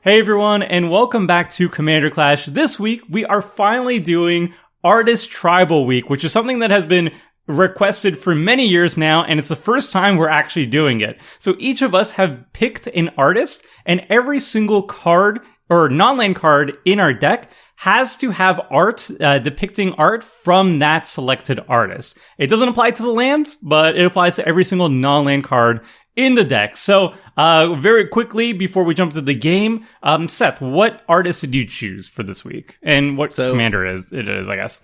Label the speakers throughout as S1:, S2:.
S1: Hey everyone, and welcome back to Commander Clash. This week, we are finally doing Artist Tribal Week, which is something that has been requested for many years now, and it's the first time we're actually doing it. So each of us have picked an artist, and every single card, or non-land card in our deck, has to have art, depicting art from that selected artist. It doesn't apply to the lands, but it applies to every single non-land card in the deck. So, very quickly, before we jump to the game, Seth, what artist did you choose for this week? And what commander it is, I guess.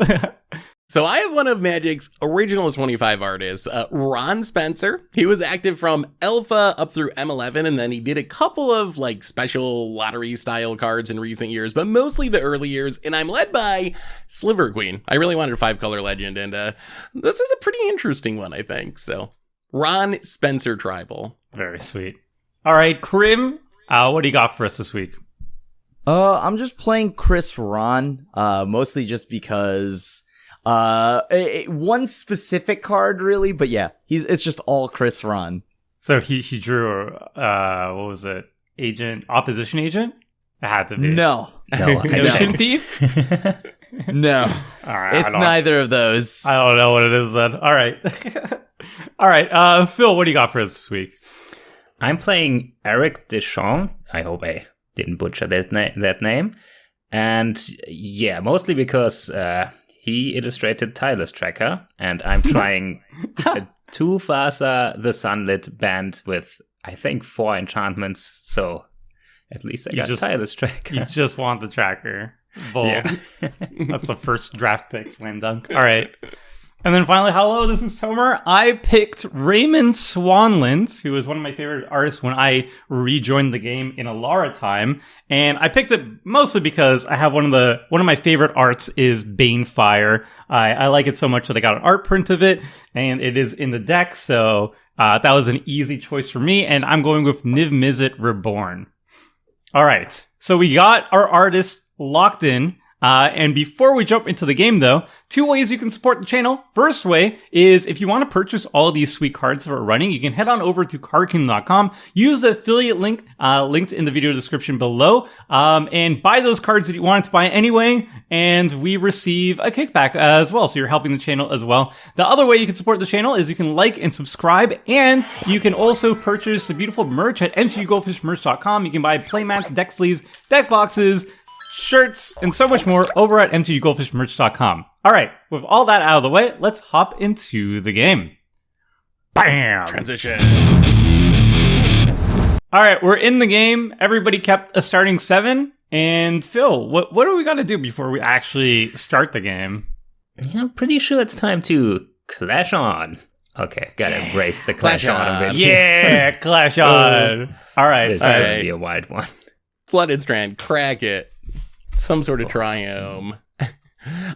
S2: So I have one of Magic's original 25 artists, Ron Spencer. He was active from Alpha up through M11, and then he did a couple of like special lottery style cards in recent years, but mostly the early years. And I'm led by Sliver Queen. I really wanted a 5-color legend, and this is a pretty interesting one, I think. So Ron Spencer Tribal.
S1: Very sweet. All right, Krim, what do you got for us this week?
S3: I'm just playing Chris Rahn, mostly just because one specific card really, but yeah, it's just all Chris Rahn.
S1: So he drew what was it? Opposition agent? It had to be.
S3: No.
S1: Ocean Thief?
S3: No.
S1: All right.
S3: It's neither of those.
S1: I don't know what it is then. All right. All right. Phil, what do you got for us this week?
S4: I'm playing Eric Deschamps. I hope I didn't butcher that name. And yeah, mostly because he illustrated Tireless Tracker, and I'm trying a 2-Fasa The Sunlit band with, I think, 4 enchantments, so at least I got Tireless Tracker.
S1: You just want the tracker. Bold.
S4: Yeah.
S1: That's the first draft pick, slam dunk. All right. And then finally, hello, this is Tomer. I picked Raymond Swanland, who was one of my favorite artists when I rejoined the game in Alara time. And I picked it mostly because I have one of my favorite arts is Banefire. I like it so much that I got an art print of it, and it is in the deck. So that was an easy choice for me. And I'm going with Niv Mizzet Reborn. All right. So we got our artist locked in. And before we jump into the game, though, 2 ways you can support the channel. First way is if you want to purchase all of these sweet cards that we're running, you can head on over to cardkingdom.com, use the affiliate link linked in the video description below, and buy those cards that you wanted to buy anyway, and we receive a kickback as well, so you're helping the channel as well. The other way you can support the channel is you can like and subscribe, and you can also purchase the beautiful merch at mtggoldfishmerch.com. You can buy playmats, deck sleeves, deck boxes, shirts, and so much more over at mtggoldfishmerch.com. All right, with all that out of the way, let's hop into the game. Bam!
S2: Transition.
S1: All right, we're in the game. Everybody kept a starting 7. And Phil, what do we got to do before we actually start the game?
S4: Yeah, I'm pretty sure it's time to clash on. Okay, gotta embrace the clash on.
S1: Yeah, clash on. All right.
S4: This is going to be a wide one.
S2: Flooded Strand, crack it. Some sort of triumph.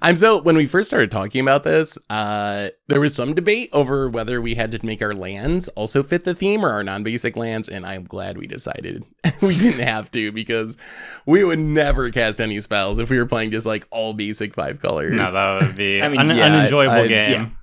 S2: When we first started talking about this, there was some debate over whether we had to make our lands also fit the theme or our non-basic lands, and I'm glad we decided we didn't have to, because we would never cast any spells if we were playing just like all basic 5 colors.
S1: No, that would be an unenjoyable game.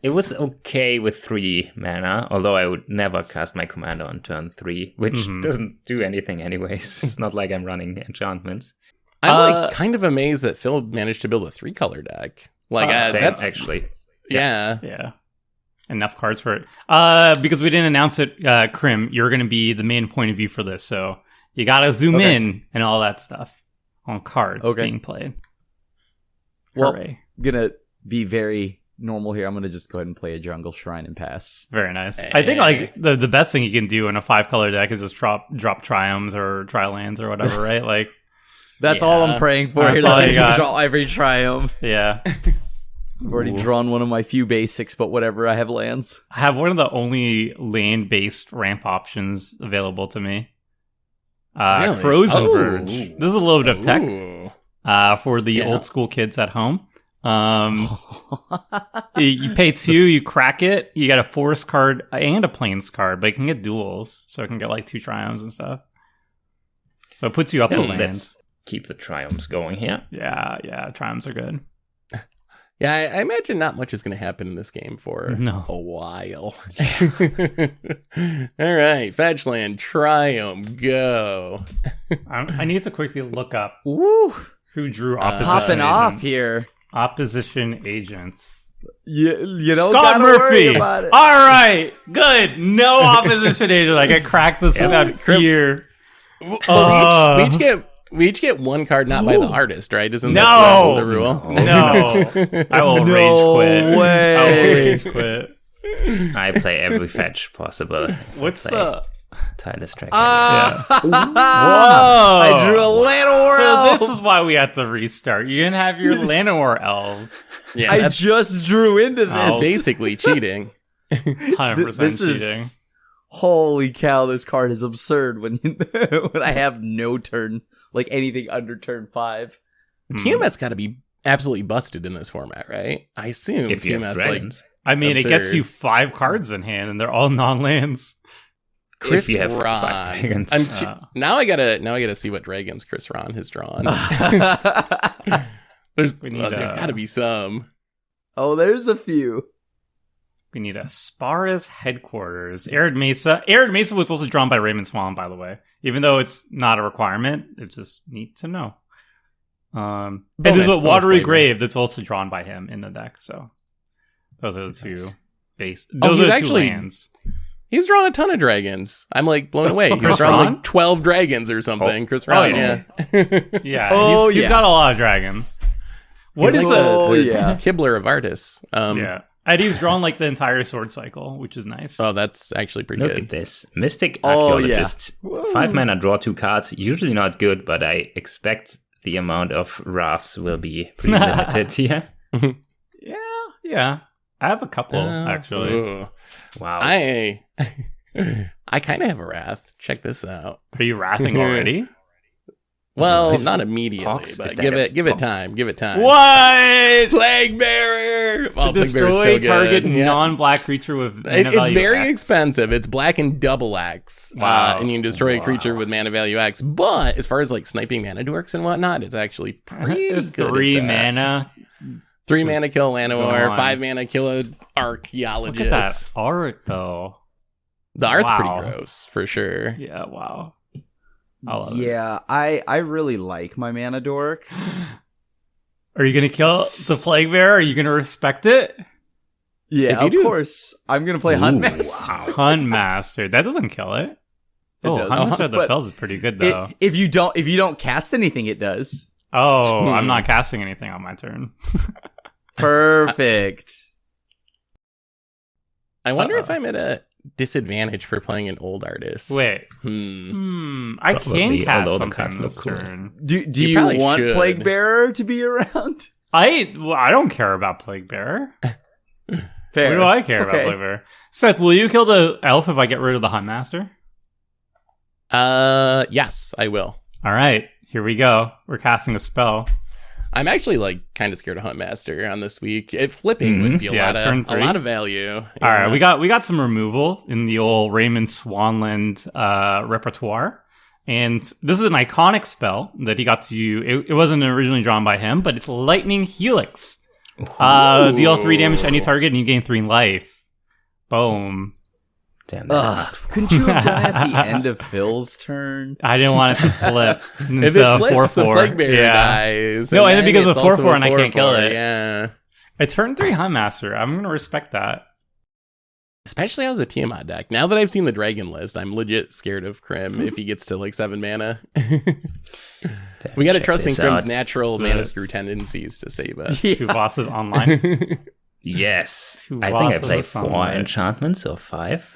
S4: It was okay with 3 mana, although I would never cast my commander on turn 3, which doesn't do anything anyways. It's not like I'm running enchantments.
S2: I'm kind of amazed that Phil managed to build a 3-color deck. That's
S4: actually.
S2: Yeah.
S1: Enough cards for it. Because we didn't announce it, Krim, you're going to be the main point of view for this, so you got to zoom in and all that stuff on cards being played.
S3: Well,
S1: Hooray.
S3: Gonna be very normal here. I'm gonna just go ahead and play a Jungle Shrine and pass.
S1: Very nice. I think like the best thing you can do in a 5-color deck is just drop triumphs or tri-lands or whatever, right? Like
S3: that's all I'm praying for.
S1: That's all you got.
S3: Just draw every triumph.
S1: Yeah.
S3: I've already drawn one of my few basics, but whatever. I have lands.
S1: I have one of the only land-based ramp options available to me.
S2: Really?
S1: Frozen Verge. This is a little bit of tech for the old school kids at home. You pay 2, you crack it, you get a forest card and a plains card, but you can get duels, so it can get like 2 triumphs and stuff. So it puts you up in lands.
S4: Let's keep the triumphs going here.
S1: Yeah, triumphs are good.
S2: Yeah, I imagine not much is going to happen in this game for a while. All right, fetch land, Triumph, go.
S1: I need to quickly look up
S3: Woo!
S1: who drew opposition
S3: Popping
S1: agent.
S3: off here.
S1: Opposition agents.
S3: You don't
S1: Scott
S3: gotta worry
S1: Murphy.
S3: about it.
S1: All right, good. No opposition agent. I can crack this without fear.
S2: Well, we each get one card not by the artist, right? Isn't that the rule?
S1: No. I will rage quit.
S3: way.
S1: I will rage quit.
S4: I play every fetch possible.
S1: What's
S4: Play
S1: the...
S4: Tireless Tracker.
S1: Whoa!
S3: I drew a Llanowar
S1: So
S3: elf.
S1: this is why we have to restart. You can have your Llanowar elves.
S2: Yeah,
S3: I
S2: that's
S3: just drew into this.
S1: Oh.
S2: basically cheating.
S1: 100%
S3: This
S1: cheating.
S3: is holy cow! This card is absurd. When when I have no turn, like anything under turn 5.
S2: Tiamat's got to be absolutely busted in this format, right? I assume
S4: If you have
S2: Tiamat's like
S4: dragons.
S1: I mean, it gets
S2: absurd.
S1: you 5 cards in hand, and they're all non-lands.
S2: Chris
S4: If you have
S2: Rahn.
S4: 5 dragons.
S2: Now I gotta see what dragons Chris Rahn has drawn. There's
S1: We need
S2: got to be some.
S3: Oh, there's a few.
S1: We need a Sparta's headquarters. Arid Mesa. Arid Mesa was also drawn by Raymond Swanland, by the way. Even though it's not a requirement, it's just neat to know. And there's a
S2: Bonus
S1: Watery
S2: flavor.
S1: Grave that's also drawn by him in the deck. So those are the two
S4: Nice.
S1: base.
S2: Oh,
S1: Those
S2: he's
S1: are the
S2: actually-
S1: two lands.
S2: He's drawn a ton of dragons. I'm like blown away. He's
S1: Chris
S2: drawn
S1: Rahn?
S2: like 12 dragons or something. Chris Rahn,
S1: yeah.
S2: yeah.
S1: Yeah,
S3: Oh,
S1: he's
S3: yeah.
S1: got a lot of dragons. What
S2: He's
S1: is
S2: like
S3: Oh,
S2: the
S3: yeah.
S2: Kibler of artists.
S1: Yeah, Eddie's drawn like the entire sword cycle, which is nice.
S2: Oh, that's actually pretty
S4: Look
S2: good.
S4: at this. Mystic
S3: Oh,
S4: Archaeologist.
S3: yeah.
S4: 5 mana, draw 2 cards. Usually not good, but I expect the amount of rafts will be pretty limited here.
S1: Yeah. I have a couple actually.
S2: Ooh.
S4: Wow.
S2: I kind of have a wrath. Check this out.
S1: Are you wrathing already?
S2: Well,
S4: Is
S2: not
S4: it
S2: immediately,
S4: Pox?
S2: but
S4: Is that
S2: give
S4: a
S2: it
S4: pump?
S2: time. Give it time.
S1: What?
S2: Plague Bearer! Oh, Plague Bearer's
S1: Destroy
S2: so good.
S1: target
S2: Yeah.
S1: non-black creature with mana
S2: It's
S1: value
S2: very
S1: X.
S2: expensive. It's black and double X.
S1: Wow.
S2: And you can destroy a creature with mana value X. But as far as like sniping mana dorks and whatnot, it's actually pretty good.
S1: 3
S2: at that.
S1: mana.
S2: 3 mana kill Llanowar,
S1: on.
S2: 5 mana kill a
S1: Look
S2: archaeologist.
S1: at that art though.
S2: The art's
S1: Wow.
S2: pretty gross, for sure.
S1: Yeah, wow. I love it.
S3: Yeah, I really like my mana dork.
S1: Are you gonna kill the Plague Bearer? Are you gonna respect it?
S3: Yeah,
S2: If you
S3: of
S2: do-
S3: course. I'm gonna play Huntmaster.
S4: Wow.
S1: Hunt Master. That doesn't kill it.
S3: It
S1: Oh,
S3: does.
S1: Hunt Master of the
S3: But
S1: Fells is pretty good though.
S3: If you don't cast anything, it does.
S1: Oh, I'm not casting anything on my turn.
S3: Perfect.
S2: I wonder if I'm at a disadvantage for playing an old artist.
S1: Wait. I can
S4: Probably,
S1: cast
S4: although the
S1: something
S4: cards
S1: this
S4: look cool.
S1: turn.
S3: Do
S2: You
S3: you
S2: probably
S3: want
S2: should.
S3: Plague Bearer to be around?
S1: I don't care about Plague Bearer.
S3: Fair.
S1: What do I care about
S3: Okay.
S1: Plague Bearer? Seth, will you kill the elf if I get rid of the Hunt Master?
S2: Yes, I will.
S1: All right, here we go. We're casting a spell.
S2: I'm actually like kind of scared of Huntmaster on this week. Flipping would be a
S1: Yeah,
S2: lot
S1: turn
S2: of
S1: 3.
S2: value.
S1: All right, we got some removal in the old Raymond Swanland repertoire. And this is an iconic spell that he got to use. It wasn't originally drawn by him, but it's Lightning Helix. Deal 3 damage to any target and you gain 3 life. Boom.
S4: Damn
S3: Ugh, couldn't you have done it at the end of Phil's turn?
S1: I didn't want it to flip into
S2: If it flips, the
S1: 4/4.
S2: Plague Bearer
S1: Yeah.
S2: dies.
S1: No, and then because
S2: it's
S1: of
S2: also
S1: 4/4
S2: a
S1: and I can't kill
S2: 4/4,
S1: it.
S2: Yeah.
S1: It's turn 3 Hunt Master. I'm going to respect that.
S2: Especially out of the Tiamat deck. Now that I've seen the Dragon list, I'm legit scared of Krim if he gets to like 7 mana. We got to trust in Krim's natural mana screw tendencies to save us.
S1: 2 bosses online.
S4: Yes.
S1: Two
S4: I think I
S1: bosses
S4: played
S1: of
S4: 4
S1: sunlight.
S4: enchantments or 5.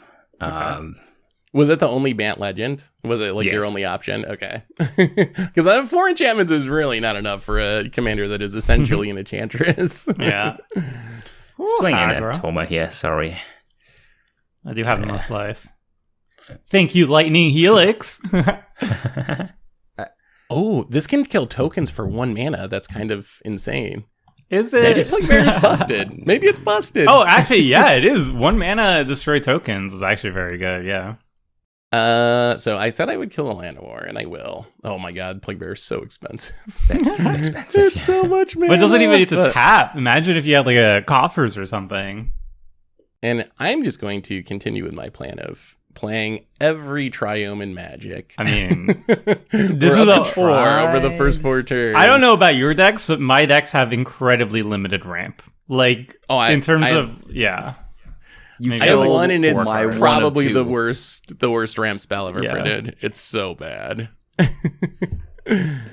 S2: Was it the only Bant Legend? Was it like your
S4: Yes.
S2: only option? Okay. Because I have 4 enchantments is really not enough for a commander that is essentially an enchantress.
S1: Yeah.
S4: Swinging
S1: Aggro.
S4: at Toma here, sorry.
S1: I do have the most life. Thank you, Lightning Helix.
S2: Oh, this can kill tokens for 1 mana. That's kind of insane.
S1: Is
S2: Maybe
S1: it?
S2: Plague Bearer's busted. Maybe it's busted.
S1: Oh, actually, yeah, it is. 1 mana destroy tokens is actually very good, yeah.
S2: So I said I would kill a Llanowar, and I will. Oh my god, Plague Bear is so expensive.
S4: That's too expensive.
S2: It's so much mana.
S1: But it doesn't even need to tap. Imagine if you had like a coffers or something.
S2: And I'm just going to continue with my plan of playing every Triome in Magic.
S1: I mean, this is
S2: a
S1: a
S2: 4 over the first 4 turns.
S1: I don't know about your decks, but my decks have incredibly limited ramp. Like, in terms of, yeah.
S3: You
S2: I have
S3: killed
S2: one, and it's
S3: my one of
S2: probably
S3: two.
S2: the worst ramp spell ever printed. It's so bad.
S3: All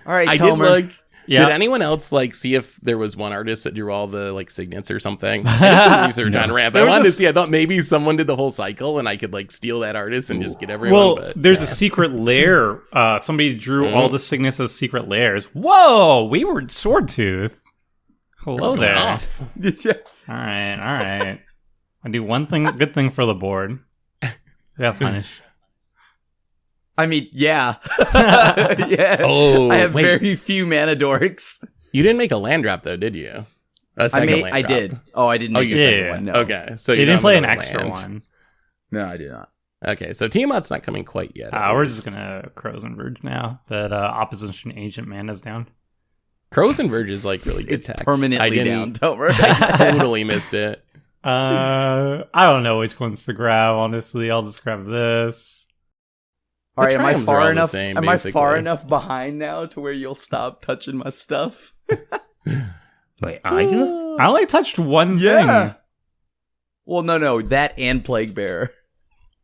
S3: right,
S2: I
S3: Tomer.
S2: did look.
S1: Yeah.
S2: Did anyone else like see if there was one artist that drew all the like signets or something? I did some research on ramp. I wanted to see. I thought maybe someone did the whole cycle, and I could like steal that artist and just get everyone.
S1: Well,
S2: but,
S1: there's a secret lair. Somebody drew all the signets as secret lairs. Whoa, we were Swordtooth. Hello there.
S2: off.
S1: All right. I do one thing, good thing for the board. Yeah, punish.
S3: I mean, yeah. Yeah.
S2: Oh,
S3: I have
S2: wait.
S3: very few mana dorks.
S2: You didn't make a land drop though, did you? A second land
S3: I
S2: drop.
S3: did. Oh, I didn't make a
S1: yeah,
S3: second
S1: yeah.
S3: one. No.
S2: Okay, so
S1: You
S2: you
S1: didn't
S2: don't
S1: play
S2: have
S1: an
S2: another
S1: extra
S2: land.
S1: one.
S3: No, I did not.
S2: Okay, so Tiamat's not coming quite yet.
S1: We're just gonna Crows and Verge now that opposition agent mana's down.
S2: Crows and Verge is like really good
S3: It's
S2: tech.
S3: permanently
S2: I
S3: down,
S2: didn't.
S3: Tomer.
S2: I totally missed it.
S1: I don't know which ones to grab. Honestly, I'll just grab this.
S3: All right, am I
S2: triumphs are
S3: far
S2: all the
S3: enough?
S2: same,
S3: Am I far
S2: basically.
S3: enough behind now to where you'll stop touching my stuff?
S4: Wait, are you?
S1: I only touched one thing.
S3: Well, no, that and Plague Bear.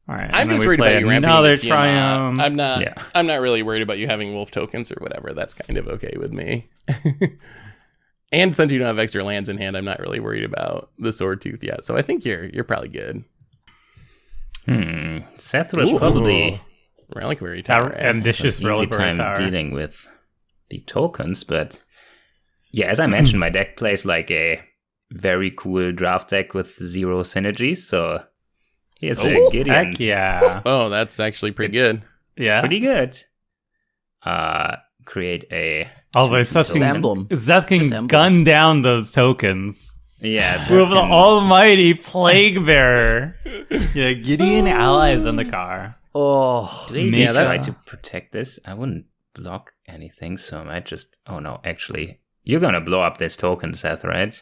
S1: All right,
S2: I'm
S1: and then
S2: just
S1: we
S2: worried
S1: play
S2: about you ramping
S1: another
S2: into Tiamat.
S1: Triumph.
S2: I'm not really worried about you having wolf tokens or whatever. That's kind of okay with me. And since you don't have extra lands in hand, I'm not really worried about the Swordtooth yet. So I think you're probably good.
S4: Seth was
S2: Ooh.
S4: probably
S2: Reliquary Tower.
S1: Ambitious
S4: easy
S1: Reliquary
S4: time
S1: Tower.
S4: dealing with the tokens, but yeah, as I mentioned, my deck plays like a very cool draft deck with 0 synergies. So here's a Gideon.
S1: Heck yeah.
S2: Oh, that's actually pretty good.
S1: Yeah.
S4: Pretty good. Create a
S1: Although Seth
S3: Just emblem.
S1: can
S3: Just emblem.
S1: gun down those tokens.
S4: yes
S1: With the almighty Plague Bearer. Yeah, Gideon allies in the car.
S3: Oh,
S4: Maybe
S1: Yeah,
S4: try to protect this. I wouldn't block anything, so I might just. Oh no, actually, you're gonna blow up this token, Seth, right?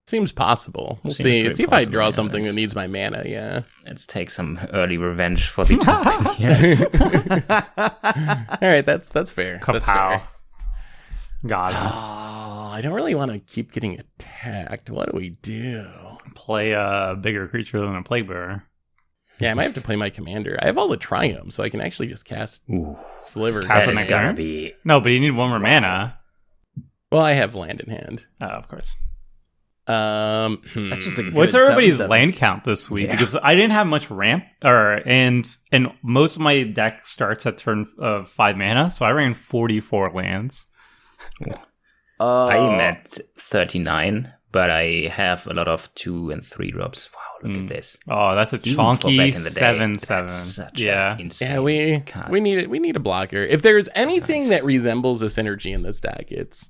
S2: Seems possible. We'll
S4: Seems
S2: see.
S4: very
S2: See if I
S4: possible,
S2: draw
S4: yeah,
S2: something
S4: that's-
S2: that needs my mana. Yeah.
S4: Let's take some early revenge for the token. Yeah.
S2: All right. That's fair. That's
S1: Kapow.
S2: fair.
S1: Got him.
S2: Oh, I don't really want to keep getting attacked. What do we do?
S1: Play a bigger creature than a Plague Bearer.
S2: Yeah, I might have to play my commander. I have all the Triumphs, so I can actually just cast
S4: Ooh,
S2: Sliver.
S1: Cast
S4: that
S1: an
S4: is
S1: next
S4: gonna
S1: turn?
S4: be.
S1: No, but you need one more mana.
S2: Well, I have land in hand.
S1: Oh, of course.
S3: that's just a good
S1: What's everybody's
S3: 7/7.
S1: land count this week?
S4: Yeah.
S1: Because I didn't have much ramp, and most of my deck starts at turn of 5 mana, so I ran 44 lands.
S4: I'm at 39, but I have a lot of 2 and 3 drops. Wow, look at this.
S1: Oh, that's a
S4: Even for
S1: chonky
S4: back in the day,
S1: 7/7.
S4: that's such
S1: Yeah.
S4: a insane
S2: Yeah,
S4: card.
S2: we need a blocker. If there's anything that resembles a synergy in this deck, it's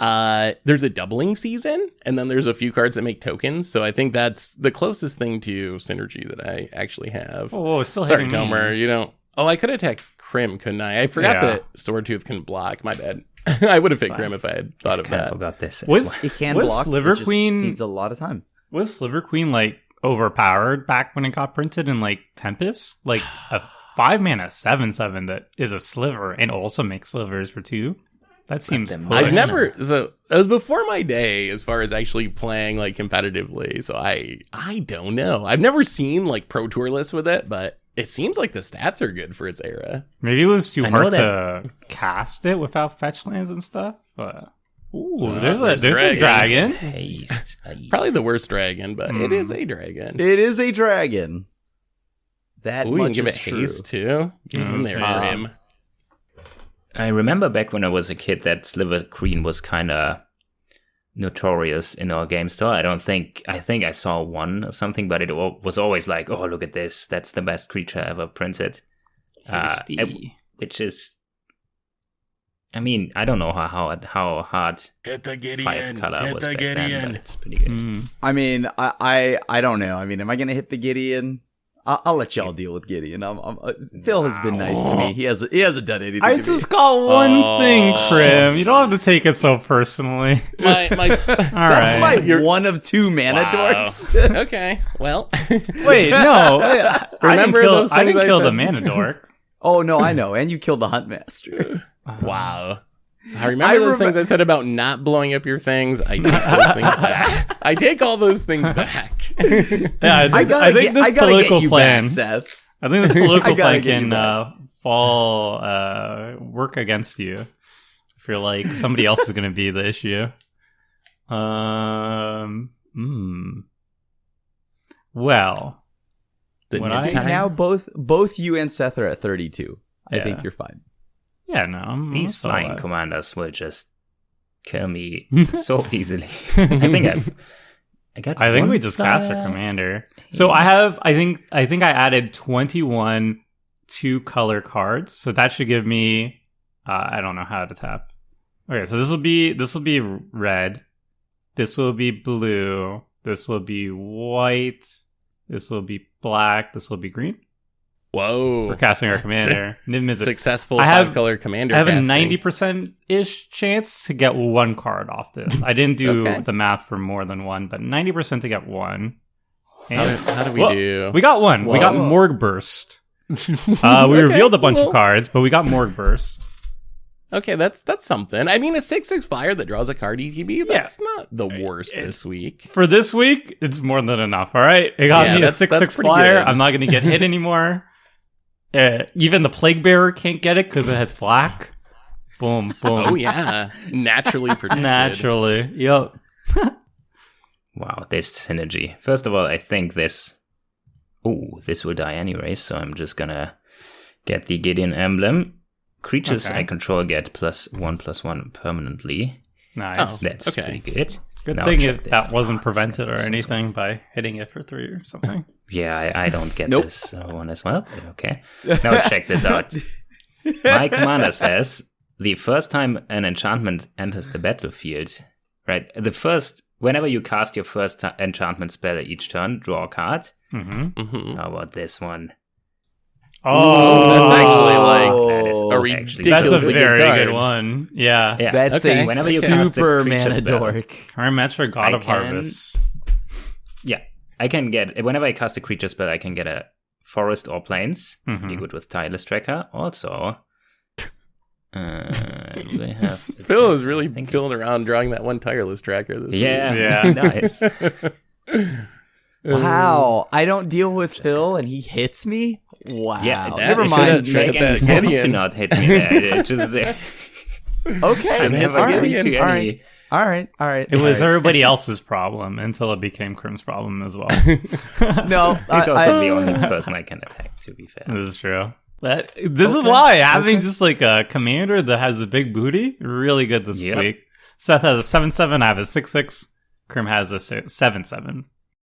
S2: there's a doubling season, and then there's a few cards that make tokens. So I think that's the closest thing to synergy that I actually have.
S1: Oh, it's still
S2: Sorry,
S1: hitting me.
S2: Tomer. You don't. Oh, I could attack Crim, couldn't I? I forgot
S1: Yeah.
S2: that Swordtooth can block. My bad. I would have picked
S1: fine.
S2: Crim if I had thought of
S4: Kind of
S2: that.
S4: forgot this. as
S1: Was-
S4: well.
S3: It can
S1: Was
S3: block.
S1: Sliver
S3: it just
S1: Queen-
S3: needs a lot of time.
S1: Was Sliver Queen like overpowered back when it got printed in like Tempest? Like a 5 mana 7/7 that is a sliver and also makes slivers for 2? That seems
S4: them
S1: push.
S2: I've never. So it was before my day as far as actually playing like competitively. So I don't know. I've never seen like Pro Tour lists with it, but it seems like the stats are good for its era.
S1: Maybe it was too
S4: I know
S1: hard to cast it without fetch lands and stuff. But there's a dragon.
S4: Haste.
S2: Probably the worst dragon, but it is a dragon.
S3: It is a dragon. That
S2: Ooh, you
S3: much
S2: can give
S3: is
S2: it
S3: true.
S2: haste too. Get in there,
S1: yeah.
S2: Grim.
S4: I remember back when I was a kid that Sliver Queen was kind of notorious in our game store. I think I saw one or something, but it was always like, oh, look at this. That's the best creature ever printed.
S1: Hasty.
S4: Which is, I mean, I don't know how hard
S2: Get the
S4: 5 color was back then, but it's pretty good.
S1: Mm.
S3: I mean, I don't know. I mean, am I gonna hit the Gideon? I'll let y'all deal with Gideon. Phil has been nice to me. He hasn't done anything.
S1: I
S3: to
S1: just
S3: me.
S1: got one thing, Krim. You don't have to take it so personally.
S2: My
S3: That's
S1: right.
S3: my one of two mana dorks.
S2: Okay, well.
S1: Wait, no.
S2: Remember those
S1: I
S2: things
S1: didn't
S2: I
S1: kill
S2: said?
S1: the mana dork.
S3: Oh no, I know. And you killed the Hunt Master.
S2: Wow. I remember those things I said about not blowing up your things. I take those things back. I take all those things back.
S1: Yeah, I think this
S3: gotta
S1: political
S3: get you
S1: plan.
S3: back, Seth.
S1: I think this political
S3: gotta
S1: plan
S3: get you
S1: can fall work against you. I feel like somebody else is going to be the issue. Well,
S2: Didn't
S1: When
S2: you
S1: I-
S2: see time?
S3: Now both you and Seth are at 32. I
S1: Yeah.
S3: think you're fine.
S1: yeah, no, I'm
S4: These
S1: so,
S4: flying commanders will just kill me so easily. I think
S1: I think
S4: one
S1: we just cast our
S4: flyer.
S1: commander. So I think I added 21 2-color cards. So that should give me I don't know how to tap. Okay, so this will be red. This will be blue. This will be white. This will be black. This will be green.
S2: Whoa.
S1: We're casting our commander. Nim is
S2: Successful
S1: I have-
S2: 5-color commander.
S1: I have a
S2: casting.
S1: 90%-ish chance to get one card off this. I didn't do
S2: Okay.
S1: the math for more than one, but 90% to get one.
S2: How
S1: And
S2: do we
S1: Whoa.
S2: do?
S1: we got one. We got
S2: Whoa.
S1: Morgue Burst. We
S2: Okay,
S1: revealed a bunch
S2: well.
S1: of cards, but we got Morgue Burst.
S2: Okay, that's something. I mean, a 6/6 flyer that draws a card ETB, that's not the worst this week.
S1: For this week, it's more than enough, all right? It got
S2: Yeah,
S1: me a
S2: that's
S1: 6/6
S2: pretty
S1: flyer.
S2: good.
S1: I'm not going to get hit anymore. Even the Plague Bearer can't get it because it hits black. Boom, boom.
S2: Oh, yeah. Naturally protected.
S1: Naturally. Yep.
S4: Wow, this synergy. First of all, I think this will die anyway, so I'm just gonna get the Gideon emblem. Creatures
S1: Okay.
S4: I control get +1/+1 permanently.
S1: Nice.
S2: Oh.
S4: That's
S2: Okay.
S4: pretty good.
S1: Good
S4: Now
S1: thing
S4: check this
S1: that
S4: out.
S1: wasn't prevented or
S4: So-
S1: anything by hitting it for 3 or something.
S4: Yeah, I don't get
S3: Nope.
S4: this one as well. But okay. Now check this out. My commander says the first time an enchantment enters the battlefield, right? Whenever you cast your first enchantment spell each turn, draw a card.
S1: Mm-hmm.
S4: How about this one?
S1: Oh,
S2: that's actually like
S4: That is
S3: Oh,
S2: a
S4: actually
S1: that's a
S2: ridiculously good
S1: very
S2: card.
S1: good one. Yeah.
S4: Yeah.
S3: That's
S2: Okay.
S3: a
S4: Whenever you cast a
S3: super
S4: creature
S3: mana
S4: spell.
S3: dork.
S1: Parametric God
S4: I
S1: of
S4: can-
S1: Harvest.
S4: Yeah, I can get whenever I cast a creature spell, I can get a forest or plains.
S1: Mhm.
S4: Pretty good with Tireless Tracker. Also, do I have?
S2: Phil is really
S4: I think-
S2: filling around drawing that one tireless tracker this
S4: Yeah,
S1: Yeah.
S4: nice.
S3: Wow, I don't deal with Phil and he hits me? Wow.
S4: Yeah,
S3: never
S2: you
S3: mind.
S2: should've checked
S4: Make
S2: that
S4: any sense to
S2: Gideon.
S4: not hit me there. It just,
S3: Okay.
S4: I'm never
S3: all right.
S4: going to
S3: all
S4: any.
S3: right. All right. All right.
S1: It was
S3: all
S1: everybody else's problem until it became Krim's problem as well.
S3: right. No,
S4: He's also the only person I can attack. To be fair.
S1: This is true. This is why having just like a commander that has a big booty, really good this
S4: Yep.
S1: week. Seth has a 7/7, I have a 6/6. Krim has a 7/7.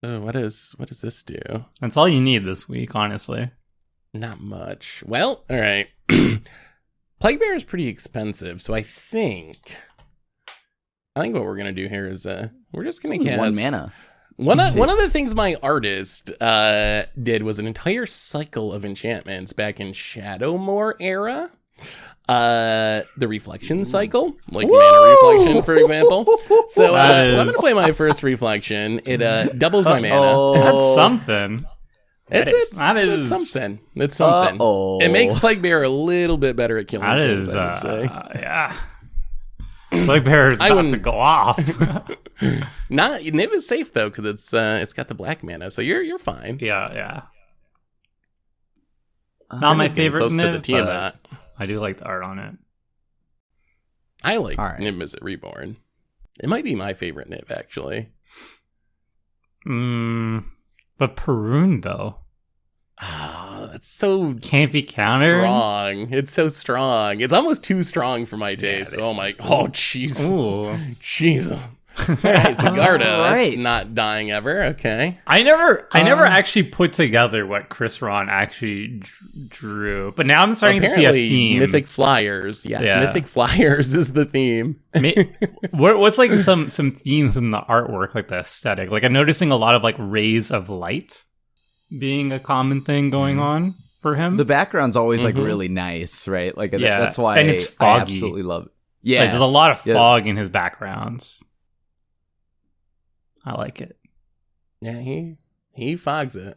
S2: Oh, what does this do?
S1: That's all you need this week, honestly.
S2: Not much. Well, all right. Plague Bear is pretty expensive, so I think what we're gonna do here is we're just gonna cast
S3: one mana.
S2: One of the things my artist did was an entire cycle of enchantments back in Shadowmoor era. The reflection cycle, like mana reflection, for example. So,
S1: That
S2: so I'm
S1: is-
S2: gonna play my first reflection. It doubles my mana.
S1: That's something.
S2: It's
S1: that
S2: it's
S1: is-
S2: something. It's something.
S3: Uh-oh.
S2: It makes Plague Bear a little bit better at killing
S1: That
S2: things,
S1: is,
S2: I would say.
S1: yeah. Plague Bear is
S2: I
S1: about
S2: wouldn't-
S1: to go off.
S2: Not Niv is safe though because it's got the black mana, so you're fine.
S1: yeah. Not my
S2: It's getting
S1: favorite
S2: close to the
S1: Niv,
S2: Tiamat.
S1: but I do like the art on it.
S2: I like
S3: All right.
S2: Niv Mizzet Reborn. It might be my favorite Niv actually.
S1: But Perun, though,
S2: Ah, that's so
S1: can't be countered.
S2: strong. It's so strong. It's almost too strong for my taste.
S4: this
S2: Oh my!
S4: is-
S2: Oh jeez!
S1: Ooh.
S2: Jeez! Alright, Sigarda.
S3: Alright.
S2: That's not dying ever. Okay.
S1: I never actually put together what Chris Rahn actually drew, but now I'm starting to see a
S2: Apparently,
S1: theme.
S2: Mythic Flyers. Yes,
S1: Yeah.
S2: Mythic Flyers is the theme.
S1: What's like some themes in the artwork, like the aesthetic? Like I'm noticing a lot of like rays of light. being a common thing going on for him.
S3: The background's always like really nice, right? Like that's why
S1: and it's
S3: I
S1: foggy.
S3: absolutely love it. Yeah,
S1: Like, there's a lot of fog in his backgrounds. I like it.
S2: Yeah, he fogs it.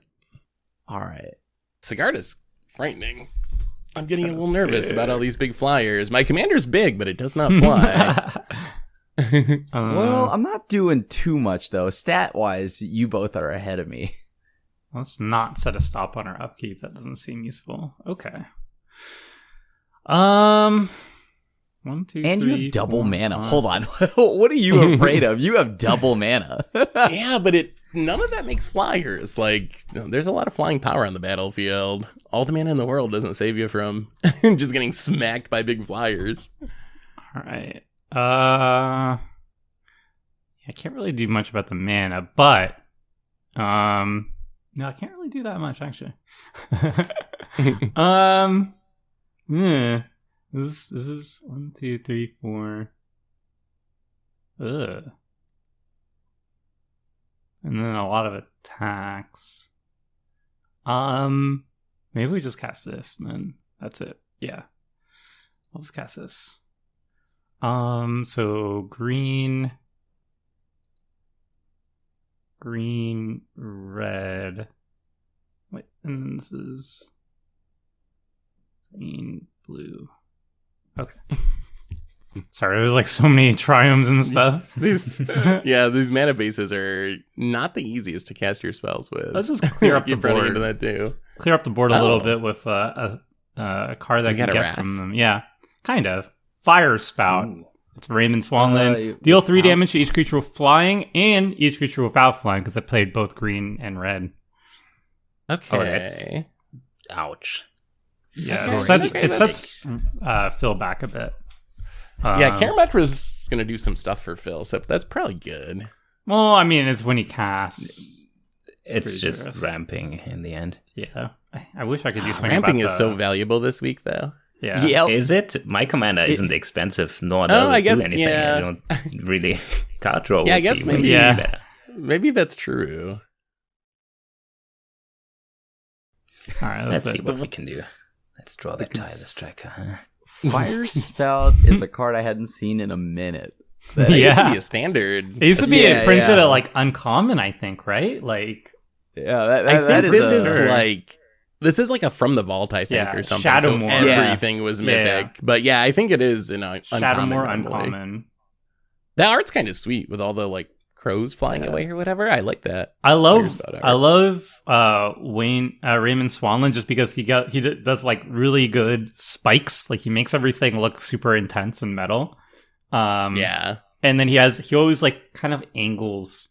S3: All right.
S2: Cigar is frightening. I'm getting a little nervous about all these big flyers. My commander's big, but it does not fly.
S3: Well, I'm not doing too much though. Stat wise, you both are ahead of me.
S1: Let's not set a stop on our upkeep. That doesn't seem useful. Okay. 1, 2,
S3: And
S1: 3,
S3: you have double
S1: 4,
S3: mana.
S1: 5,
S3: Hold on. What are you afraid of? You have double mana.
S2: Yeah, but none of that makes flyers. Like, there's a lot of flying power on the battlefield. All the mana in the world doesn't save you from just getting smacked by big flyers.
S1: All right. I can't really do much about the mana, but no, I can't really do that much actually. Yeah. This is 1, 2, 3, 4. Ugh. And then a lot of attacks. Maybe we just cast this and then that's it. Yeah. I'll just cast this. So green, red. Wait, and this is green, blue. Okay. Sorry, there's like so many triomes and stuff.
S2: Yeah, these mana bases are not the easiest to cast your spells with.
S1: Let's just clear up the
S2: Keep running
S1: board.
S2: into that too.
S1: Clear up the board a little bit with a card that
S2: You
S1: can
S2: got a
S1: get
S2: wrath?
S1: from them. Yeah, kind of. Fire Spout.
S3: Ooh.
S1: It's Raymond Swanland. Deal 3 damage to each creature with flying and each creature without flying because I played both green and red.
S2: Okay.
S4: Ouch.
S1: Yeah,
S2: Okay,
S1: it sets Phil back a bit.
S2: Yeah, Karametra's going to do some stuff for Phil, so that's probably good.
S1: Well, I mean, it's when he casts.
S4: It's
S1: Pretty
S4: just
S1: generous.
S4: ramping in the end.
S1: Yeah, I wish I could do something
S2: Ramping
S1: about
S2: is so valuable this week, though.
S1: Yeah.
S3: Yep.
S4: Is it? My commander isn't expensive, nor does
S2: I
S4: it
S2: guess,
S4: do anything.
S2: yeah.
S4: I don't really card draw.
S2: Yeah, I
S4: would
S2: guess
S4: be
S2: maybe-
S4: maybe
S1: Yeah.
S4: better.
S2: Maybe that's true.
S1: All right,
S4: Let's
S1: that's
S4: see
S1: it.
S4: what we can do. Let's draw that Tyler Striker. Huh?
S3: Fire Spout is a card I hadn't seen in a minute.
S2: That
S1: Yeah.
S2: used to be a standard.
S1: It used to be
S3: Yeah,
S1: printed
S3: yeah.
S1: at like uncommon, I think, right? Like,
S3: Yeah,
S2: I
S3: that
S2: think
S3: is
S2: this is
S1: Sure.
S2: like... This is like a From the Vault, I think,
S1: Yeah,
S2: or something.
S1: Shadowmoor.
S2: So
S3: Yeah.
S2: everything was
S1: Yeah.
S2: mythic. But yeah, I think it is an uncommon.
S1: Shadowmoor
S2: normally.
S1: uncommon.
S2: That art's kind of sweet with all the like crows flying away or whatever. I like that.
S1: I love
S2: Fire Spout
S1: I love Raymond Swanland just because he does like really good spikes. Like he makes everything look super intense and metal.
S2: Yeah.
S1: And then he always like kind of angles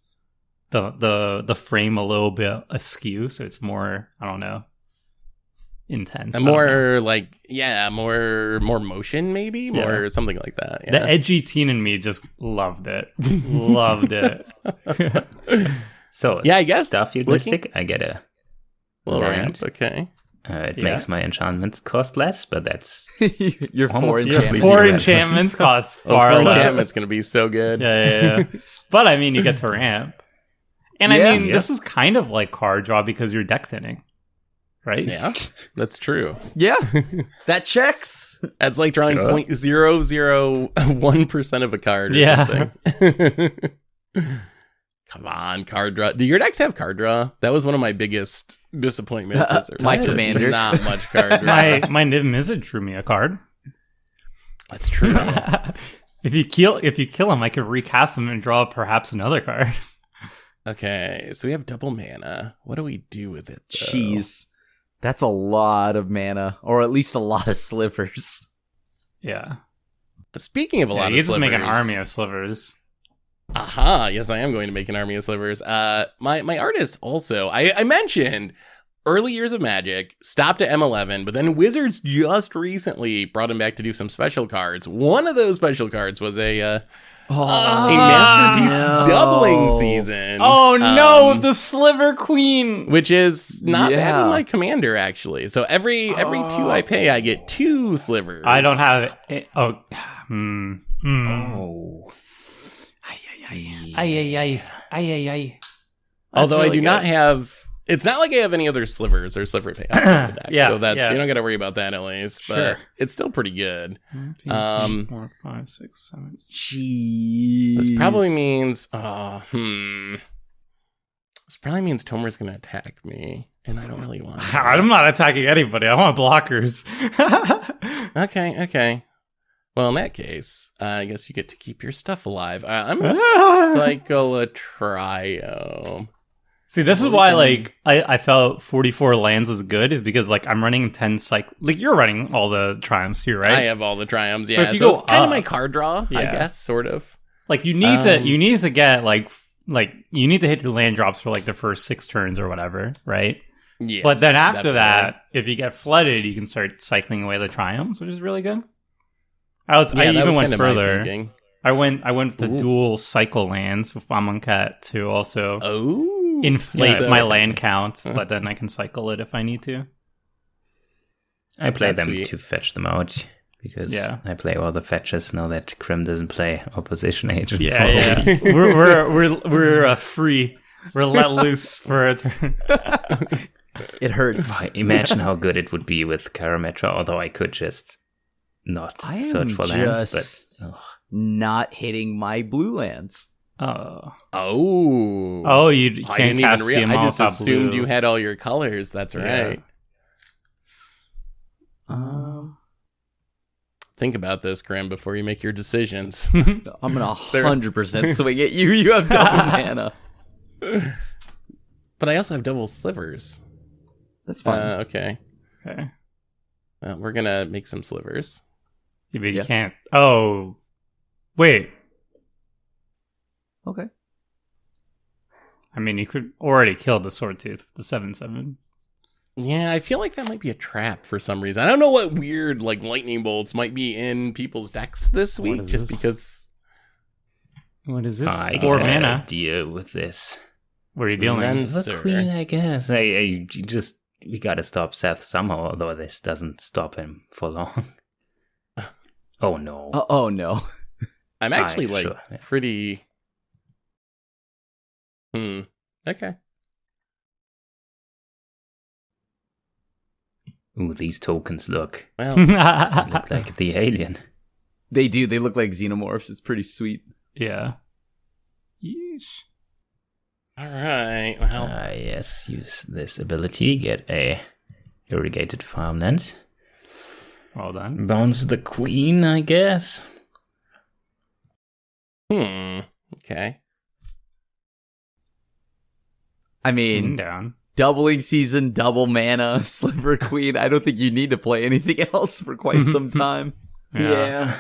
S1: the frame a little bit askew, so it's more, I don't know, intense.
S2: And
S1: I don't know.
S2: more like, more motion, maybe? More something like that.
S1: The
S2: Yeah.
S1: edgy teen in me just loved it. Loved it.
S4: So,
S2: Yeah, I guess
S4: stuff heuristic. I get a
S2: Little
S4: land.
S2: ramp, okay.
S4: It
S1: Yeah.
S4: makes my enchantments cost less, but that's
S3: your four
S4: Almost
S3: enchantments.
S1: Four
S4: Yeah.
S1: enchantments cost
S2: Those
S1: far
S2: full
S1: less.
S2: enchantment's going to be so good.
S1: Yeah. But I mean, you get to ramp. And
S3: Yeah.
S1: I mean, this is kind of like card draw because you're deck thinning, right?
S2: Yeah, that's true.
S3: Yeah, that checks.
S2: That's like drawing
S4: Sure.
S2: 0.001% of a card or
S1: Yeah.
S2: something. Come on, card draw. Do your decks have card draw? That was one of my biggest disappointments.
S3: My
S2: There's just
S3: commander.
S2: not much card draw.
S1: My Niv Mizzet drew me a card.
S2: That's true.
S1: If you kill him, I could recast him and draw perhaps another card.
S2: Okay, so we have double mana. What do we do with it, though?
S3: Jeez, that's a lot of mana, or at least a lot of slivers.
S1: Yeah.
S2: Speaking of a lot of
S1: You just
S2: slivers,
S1: make an army of slivers.
S2: Aha, yes, I am going to make an army of slivers. My artist also, I mentioned early years of Magic, stopped at M11, but then Wizards just recently brought him back to do some special cards. One of those special cards was a Masterpiece
S3: no.
S2: doubling season.
S1: Oh no, the Sliver Queen!
S2: Which is not bad
S3: Yeah.
S2: with my commander, actually. So every 2 I pay, I get 2 slivers.
S1: I don't have it. Oh.
S4: oh.
S1: Ay.
S2: Although I do not have It's not like I have any other slivers or sliver tails in the deck,
S1: Yeah,
S2: so that's
S1: yeah.
S2: you don't got to worry about that at least. But
S1: Sure.
S2: it's still pretty good.
S1: 4, 5, 6, 7.
S3: Jeez.
S2: This probably means, This probably means Tomer's gonna attack me, and I don't really want that.
S1: I'm not attacking anybody. I want blockers.
S2: Okay. Well, in that case, I guess you get to keep your stuff alive. I'm gonna cycle a trio.
S1: See, this is why, like, I felt 44 lands was good, because, like, I'm running 10 cycle. Like, you're running all the triumphs here, right?
S2: I have all the triumphs,
S1: So
S2: yeah.
S1: if you
S2: So
S1: go
S2: it's kind of
S1: up-
S2: my card draw, I
S1: Yeah.
S2: guess, sort of.
S1: Like, you need to get, like, you need to hit your land drops for, like, the first 6 turns or whatever, right?
S2: Yes,
S1: But then after
S2: definitely.
S1: that, if you get flooded, you can start cycling away the triumphs, which is really good. I
S2: Yeah, that
S1: even
S2: was
S1: went
S2: kind of my
S1: further.
S2: thinking.
S1: I went to
S2: Ooh.
S1: dual cycle lands with Amonkhet to also
S2: Oh,
S1: inflate
S2: Yeah,
S1: my
S2: okay.
S1: land count, but then I can cycle it if I need to.
S4: I play
S2: That's
S4: them
S2: sweet.
S4: to fetch them out because
S1: Yeah.
S4: I play all the fetches now that Krim doesn't play opposition agent.
S1: Yeah,
S4: for me.
S1: we're free. We're let loose for a turn.
S3: It hurts.
S4: Imagine how good it would be with Karametra, although I could just not
S3: I
S4: search
S3: am
S4: for lands.
S3: just
S4: But
S3: not hitting my blue lands.
S1: Oh, you
S2: I
S1: can't
S2: didn't
S1: cast
S2: even
S1: the
S2: realize. I
S1: amount
S2: just assumed
S1: blue.
S2: you had all your colors. That's
S1: Yeah.
S2: right. Think about this, Graham, before you make your decisions.
S3: I'm gonna 100% swing at you. You have double mana.
S2: But I also have double slivers.
S3: That's fine.
S2: Okay.
S1: Okay.
S2: We're gonna make some slivers.
S1: Yeah, but you
S3: Yeah.
S1: can't. Oh, wait.
S3: Okay.
S1: I mean, you could already kill the sword tooth, the 7/7.
S2: Yeah, I feel like that might be a trap for some reason. I don't know what weird like lightning bolts might be in people's decks this
S1: What
S2: week,
S1: is
S2: just
S1: this?
S2: because.
S1: What is this?
S4: I
S1: 4
S4: gotta
S1: mana.
S4: deal with this.
S1: What are you dealing?
S2: Then-
S4: The
S2: Sir.
S4: queen, I guess. We gotta stop Seth somehow, although this doesn't stop him for long. Oh no.
S3: Oh no.
S2: I'm actually
S4: Alright,
S2: like
S4: sure, yeah.
S2: pretty. Okay.
S4: Ooh, these tokens look
S2: Well,
S4: look like the alien.
S3: They do. They look like xenomorphs. It's pretty sweet.
S1: Yeah. Yeesh.
S2: all right. Well,
S4: Yes, use this ability, get a irrigated farmland.
S1: Well done.
S4: Bounce the queen, I guess.
S2: Okay.
S3: I mean,
S1: Down.
S3: doubling season, double mana, sliver queen. I don't think you need to play anything else for quite some time.
S1: Yeah.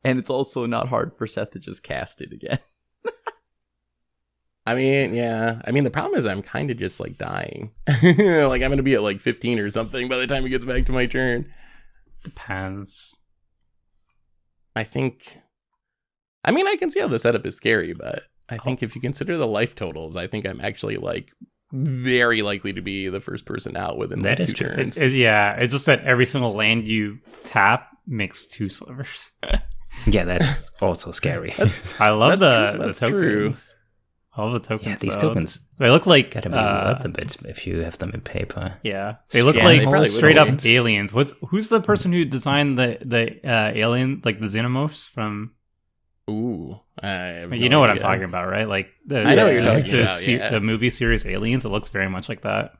S3: And it's also not hard for Seth to just cast it again.
S2: I mean, yeah. I mean, the problem is I'm kind of just like dying. Like I'm gonna be at like 15 or something by the time it gets back to my turn.
S1: Depends.
S2: I think. I mean, I can see how the setup is scary, but I think if you consider the life totals, I think I'm actually like very likely to be the first person out within
S4: That
S2: like,
S4: is
S2: 2
S4: true.
S2: turns.
S1: Yeah, it's just that every single land you tap makes 2 slivers.
S4: Yeah, that's also scary.
S1: I love
S2: That's
S1: the
S2: true.
S1: tokens. I love the tokens.
S4: Yeah, these
S1: though.
S4: tokens
S1: They look like
S4: gotta be worth a bit if you have them in paper.
S1: yeah, they look
S2: Yeah,
S1: like
S2: they probably
S1: straight
S2: would.
S1: up aliens. Who's the person who designed the alien, like the xenomorphs from?
S2: Ooh, I have
S1: You
S2: no
S1: know what I'm
S2: idea.
S1: talking about, right? Like
S2: I know what you're talking
S1: the,
S2: about, yeah.
S1: the movie series Aliens. It looks very much like that.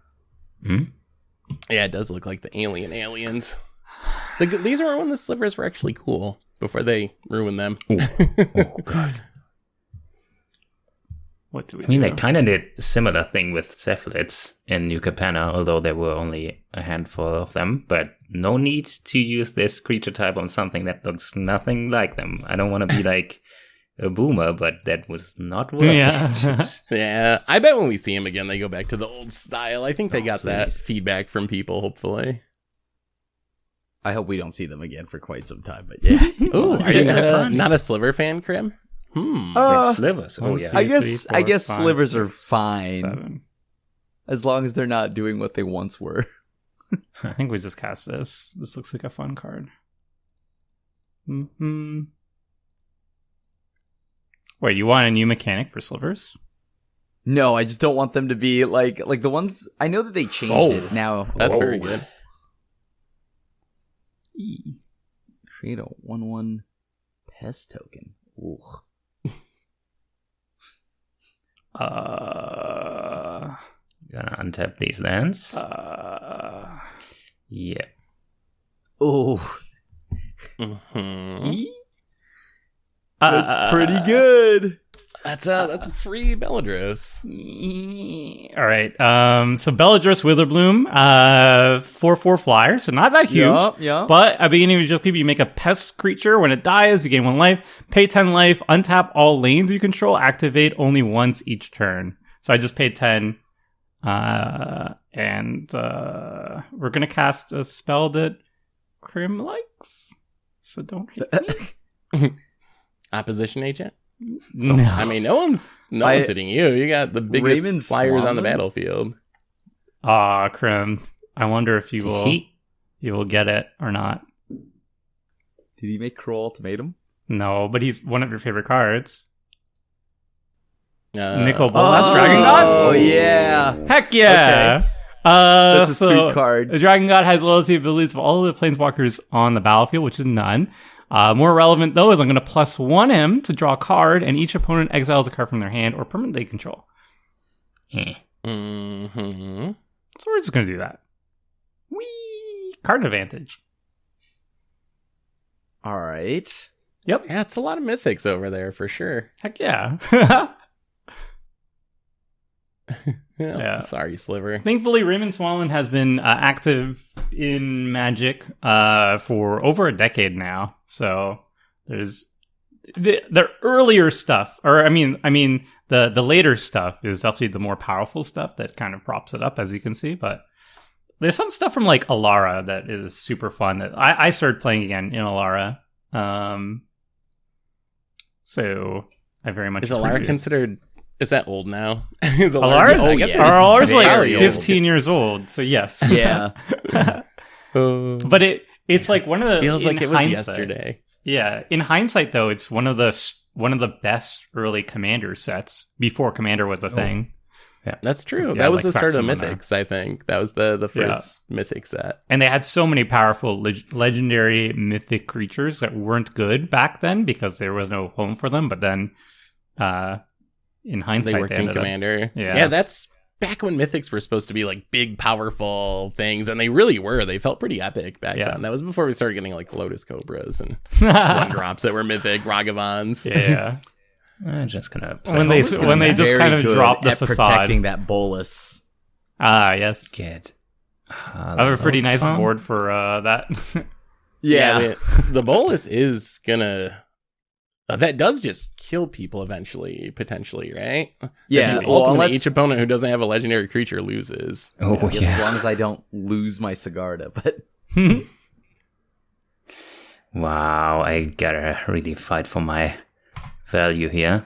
S4: Hmm?
S2: Yeah, it does look like the aliens. These are when the slivers were actually cool before they ruined them.
S4: Oh god.
S1: What do we?
S4: I mean,
S1: do?
S4: they kind of did a similar thing with cephalids in New Capenna, although there were only a handful of them. But no need to use this creature type on something that looks nothing like them. I don't want to be like a boomer, but that was not worth
S1: Yeah.
S4: it.
S2: Yeah, I bet when we see them again, they go back to the old style. I think they got that
S4: please.
S2: feedback from people, hopefully.
S3: I hope we don't see them again for quite some time, but yeah.
S2: Ooh, are you
S4: Yeah.
S2: not a sliver fan, Krim?
S4: With slivers. Oh,
S1: One,
S4: yeah.
S1: two,
S3: I guess-
S1: three,
S3: I
S1: four,
S3: guess
S1: five,
S3: slivers are
S1: 6,
S3: fine.
S1: 7.
S3: As long as they're not doing what they once were.
S1: I think we just cast this. This looks like a fun card. Mm-hmm. Wait, you want a new mechanic for slivers?
S3: No, I just don't want them to be like the ones I know that they changed it now.
S2: That's very good.
S3: Create a 1/1 pest token. Ooh.
S4: Gonna untap these lands. Yeah.
S3: Oh,
S2: Mm-hmm.
S3: that's pretty good.
S2: That's a free Beladros.
S1: All right. So Beladros Witherbloom, 4/4 flyer, so not that huge.
S3: Yeah.
S1: But at the beginning of your keep, you make a pest creature. When it dies, you gain 1 life. Pay 10 life. Untap all lanes you control. Activate only once each turn. So I just paid 10. And we're gonna cast a spell that Crim likes. So don't hit me.
S2: Opposition agent?
S1: No.
S2: I mean, no one's hitting you. You got the biggest
S3: Raymond
S2: flyers on the
S3: Swanland?
S2: battlefield.
S1: Crim. I wonder if you will get it or not.
S3: Did he make Cruel Ultimatum?
S1: No, but he's one of your favorite cards.
S2: Uh,
S1: Nicol Bolas, Dragon God?
S3: Oh yeah.
S1: Heck yeah!
S3: That's a
S1: so
S3: sweet card.
S1: The Dragon God has loyalty abilities of all of the planeswalkers on the battlefield, which is none. More relevant, though, is I'm going to +1 him to draw a card, and each opponent exiles a card from their hand or permanent they control.
S2: Mm-hmm.
S1: So we're just going to do that. Whee! Card advantage.
S3: All right.
S1: Yep.
S2: Yeah, it's a lot of mythics over there for sure.
S1: Heck yeah. Yeah.
S2: Sorry, Sliver.
S1: Thankfully, Raymond Swanland has been active in Magic for over a decade now. So there's the earlier stuff, or I mean the later stuff is definitely the more powerful stuff that kind of props it up, as you can see. But there's some stuff from like Alara that is super fun that I started playing again in Alara. So I very much
S2: Is Alara
S1: appreciate-
S2: considered? Is that old now? Is
S1: Alara's like
S2: very old.
S1: 15 years old, so yes.
S3: Yeah.
S1: But it's like one of the
S2: Feels like
S1: in
S2: it was
S1: hindsight-
S2: yesterday.
S1: Yeah, in hindsight though, it's one of the best early Commander sets before Commander was a thing.
S2: That's true.
S1: Yeah,
S2: that was
S1: like
S2: the start of
S1: Craximon there.
S2: Mythics, I think. That was the first Mythic set.
S1: And they had so many powerful legendary mythic creatures that weren't good back then because there was no home for them, but then in hindsight
S2: They worked in
S1: ended up-
S2: Commander.
S1: Yeah.
S2: Yeah, that's back when Mythics were supposed to be like big, powerful things, and they really were. They felt pretty epic back then. That was before we started getting like Lotus Cobras and one drops that were mythic, Ragavans.
S1: Yeah.
S4: I'm just gonna play
S1: when they just
S3: Very
S1: kind of
S3: good
S1: drop the
S3: at
S1: facade.
S3: protecting that bolus.
S1: Yes.
S4: get.
S1: I have a pretty nice board for that.
S3: Yeah.
S2: The Bolus is gonna. That does just kill people eventually, potentially, right?
S3: Yeah.
S2: Ultimately,
S3: Well, unless
S2: each opponent who doesn't have a legendary creature loses.
S4: Oh
S3: as
S4: yeah.
S3: long as I don't lose my Sigarda, but
S4: Wow, I gotta really fight for my value here.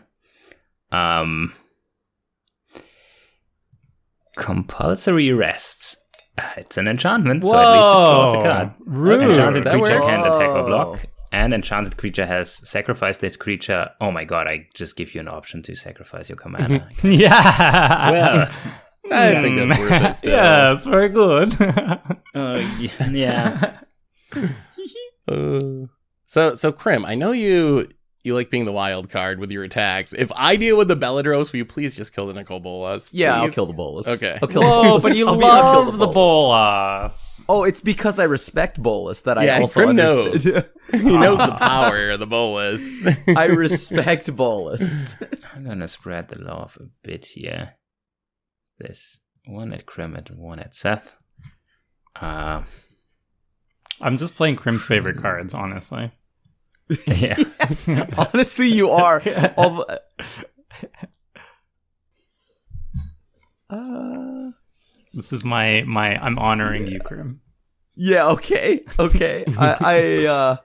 S4: Compulsory arrests. It's an enchantment, so at least it draws a card.
S1: Rude.
S4: Enchanted
S2: That
S4: creature
S2: works.
S4: can attack or
S3: Oh.
S4: block, and enchanted creature has sacrificed this creature. Oh my god, I just give you an option to sacrifice your commander.
S1: Yeah.
S4: Well,
S2: I think that's worth it still.
S1: Yeah, it's very good.
S4: yeah.
S2: So Krim, I know you like being the wild card with your attacks. If I deal with the Beladros, will you please just kill the Nicol Bolas?
S3: yeah, I'll
S2: please?
S3: kill the bolus.
S2: Okay.
S3: I'll kill the
S1: Whoa,
S3: bolus.
S1: but you
S3: I'll kill
S1: love the Bolas.
S3: Oh, it's because I respect bolus that I
S2: Yeah,
S3: also
S2: Krim
S3: understand.
S2: knows. He knows the power of the Bolas.
S3: I respect bolus.
S4: I'm gonna spread the love a bit here. There's one at Krim and one at Seth.
S1: I'm just playing Crim's favorite cards, honestly.
S4: Yeah.
S3: Honestly, you are.
S1: This is my I'm honoring you, Crim.
S3: Yeah. Okay. I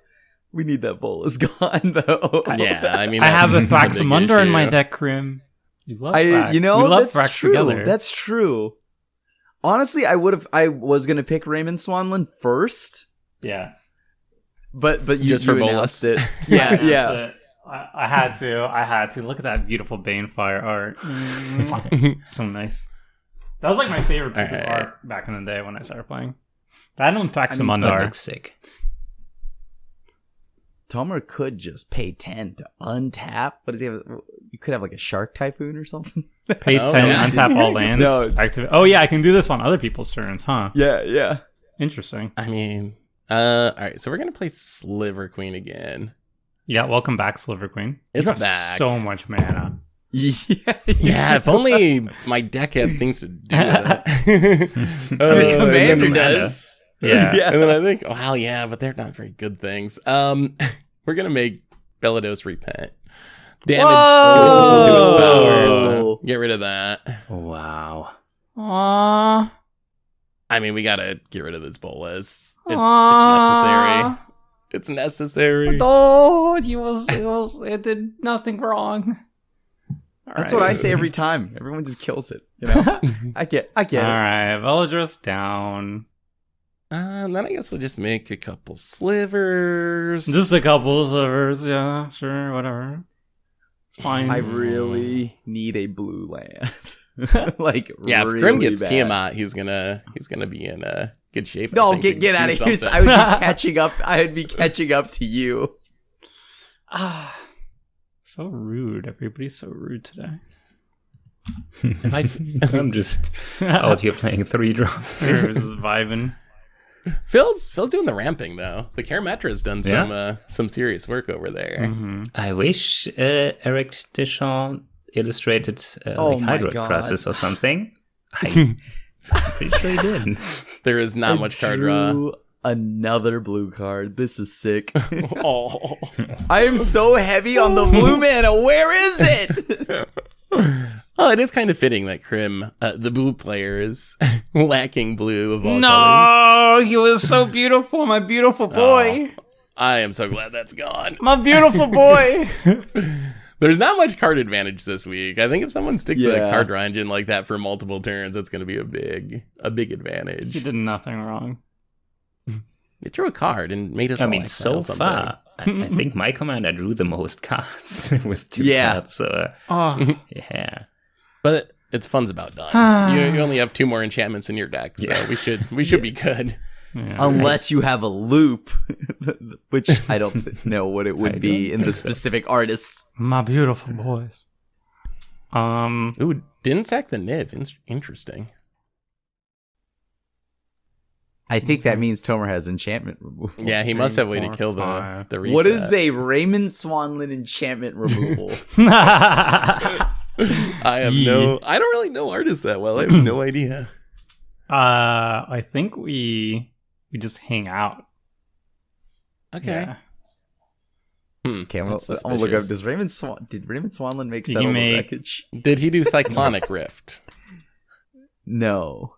S3: we need that bolus gone though.
S2: Yeah, I mean,
S1: I have a
S2: that's big
S1: Thraxamundar in my
S2: issue.
S1: deck, Crim. You love Thrax.
S3: You know,
S1: we love
S3: that's
S1: Thrax
S3: true.
S1: together.
S3: That's true. Honestly, I was gonna pick Raymond Swanland first,
S1: yeah.
S3: but you
S2: Just for
S3: you
S2: bolus.
S3: announced it. Yeah,
S1: That's
S3: yeah.
S1: it. I had to. Look at that beautiful Banefire art. So nice. That was like my favorite piece of art back in the day when I started playing. That and Faxamundar.
S4: That looks sick.
S3: Tomer could just pay 10 to untap. What does he have? You could have like a Shark Typhoon or something.
S1: Pay 10, untap all lands.
S3: No.
S1: Oh yeah, I can do this on other people's turns, huh?
S3: Yeah.
S1: Interesting.
S2: I mean, all right. So we're gonna play Sliver Queen again.
S1: Yeah, welcome back, Sliver Queen.
S2: It's
S1: you have
S2: back.
S1: So much mana.
S2: Yeah, if only my deck had things to do with it.
S3: Commander does.
S1: Yeah.
S2: And then I think, wow, yeah, but they're not very good things. We're gonna make Belados repent. Damage to its powers. Get rid of that.
S4: Wow.
S1: Aww.
S2: I mean, we gotta get rid of this Bolas. It's necessary. It's necessary.
S1: Oh, it did nothing wrong.
S3: That's what I say every time. Everyone just kills it. You know, I get
S1: All
S3: it.
S1: right, Veladros down.
S2: And then I guess we'll just make a couple slivers.
S1: Just a couple of slivers. Yeah, sure, whatever. It's fine.
S3: I really need a blue land. Like,
S2: yeah,
S3: really
S2: if Grim gets
S3: bad.
S2: Tiamat, he's gonna be in good shape. I
S3: No,
S2: think,
S3: get
S2: to
S3: out
S2: do
S3: of here!
S2: something.
S3: I would be catching up. I would be catching up to you.
S1: So rude. Everybody's so rude today.
S4: I'm just out here playing 3 drops.
S1: They're just vibing.
S2: Phil's doing the ramping though. The Carametra's done some serious work over there.
S1: Mm-hmm.
S4: I wish Eric Deschamps illustrated
S3: Oh
S4: like
S3: my
S4: Hydro
S3: God.
S4: Crosses or something. I'm pretty sure he did.
S2: There is not much card draw.
S3: Drew another blue card. This is sick.
S2: Oh.
S3: I am so heavy on the blue mana. Where is it?
S2: Oh, it is kind of fitting that Krim, the blue player, is lacking blue of all colors.
S1: No, he was so beautiful, my beautiful boy.
S2: I am so glad that's gone.
S1: My beautiful boy.
S2: There's not much card advantage this week. I think if someone sticks a
S3: Yeah.
S2: card draw engine like that for multiple turns, it's going to be a big
S1: He
S2: advantage.
S1: did nothing wrong.
S2: It drew a card and made us
S4: I
S2: all
S4: mean, so
S2: something.
S4: far, I think my commander drew the most cards with 2
S3: Yeah.
S4: cards. So,
S1: Oh,
S2: Yeah. But its fun's about done. You only have 2 more enchantments in your deck, so
S4: Yeah.
S2: we should be good.
S1: yeah.
S3: Unless you have a loop, which I don't know what it would
S4: I
S3: be
S4: don't
S3: in the
S4: think so.
S3: specific artist.
S1: My beautiful boys.
S2: Ooh, didn't sack the Niv. Interesting.
S3: I think that means Tomer has enchantment removal.
S2: Yeah, he must have a way to
S1: 4,
S2: kill
S1: 5.
S2: the reset.
S3: What is a Raymond Swanland enchantment removal?
S2: I don't really know artists that well. I have no idea.
S1: I think we just hang out.
S2: Okay.
S1: Yeah.
S3: Okay, I'm
S2: That's
S3: gonna look up.
S2: suspicious.
S3: Did Raymond Swanland make
S1: Did he
S3: Settle the
S1: make-
S3: Wreckage?
S2: Did he do Cyclonic Rift?
S3: No.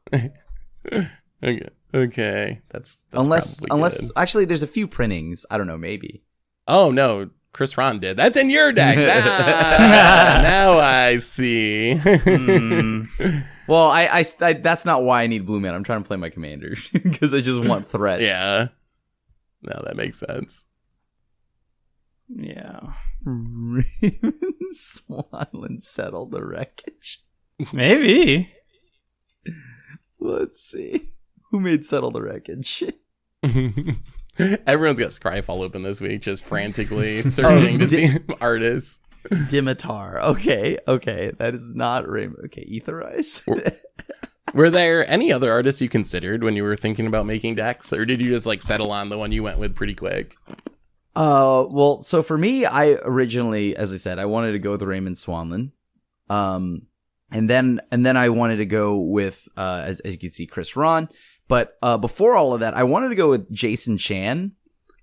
S2: Okay. That's
S3: Unless
S2: probably good.
S3: actually there's a few printings. I don't know, maybe.
S2: Oh no, Chris Rahn did. That's in your deck. Ah, now I see.
S3: Well, I that's not why I need blue mana. I'm trying to play my commander because I just want threats.
S2: Yeah. No, that makes sense.
S1: Yeah.
S3: Raymond Swanland Settle the Wreckage.
S1: Maybe.
S3: Let's see. Who made Settle the Wreckage?
S2: Everyone's got Scryfall open this week, just frantically searching to see artists.
S3: Dimitar. Okay. That is not Raymond. Okay, Etherize.
S2: Were there any other artists you considered when you were thinking about making decks, or did you just like settle on the one you went with pretty quick?
S3: Well, so for me, I originally, as I said, I wanted to go with Raymond Swanland. And then I wanted to go with, as you can see, Chris Rahn. But before all of that, I wanted to go with Jason Chan.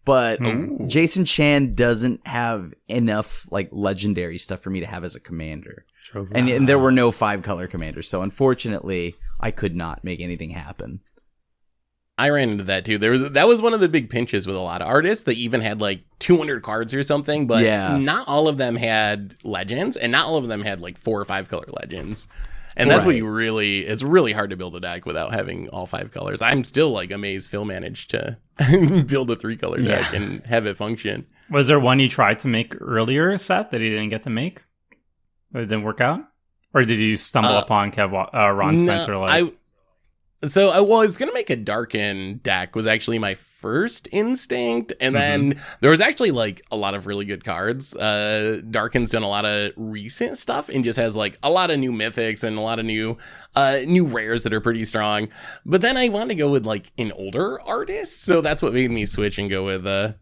S3: But Jason Chan doesn't have enough like legendary stuff for me to have as a commander. And there were no 5-color commanders. So unfortunately, I could not make anything happen.
S2: I ran into that too. That was one of the big pinches with a lot of artists. They even had like 200 cards or something, but
S3: Yeah.
S2: not all of them had legends, and not all of them had like 4 or 5 color legends. And that's what
S3: Right.
S2: it's really hard to build a deck without having all 5 colors. I'm still like amazed Phil managed to build a 3-color deck and have it function.
S1: Was there one you tried to make earlier, Seth, that he didn't get to make? That it didn't work out? Or did you stumble upon Ron Spencer?
S2: I was going to make a Darken deck was actually my first instinct. And then there was actually like a lot of really good cards. Darken's done a lot of recent stuff and just has like a lot of new mythics and a lot of new rares that are pretty strong. But then I wanted to go with like an older artist. So that's what made me switch and go with the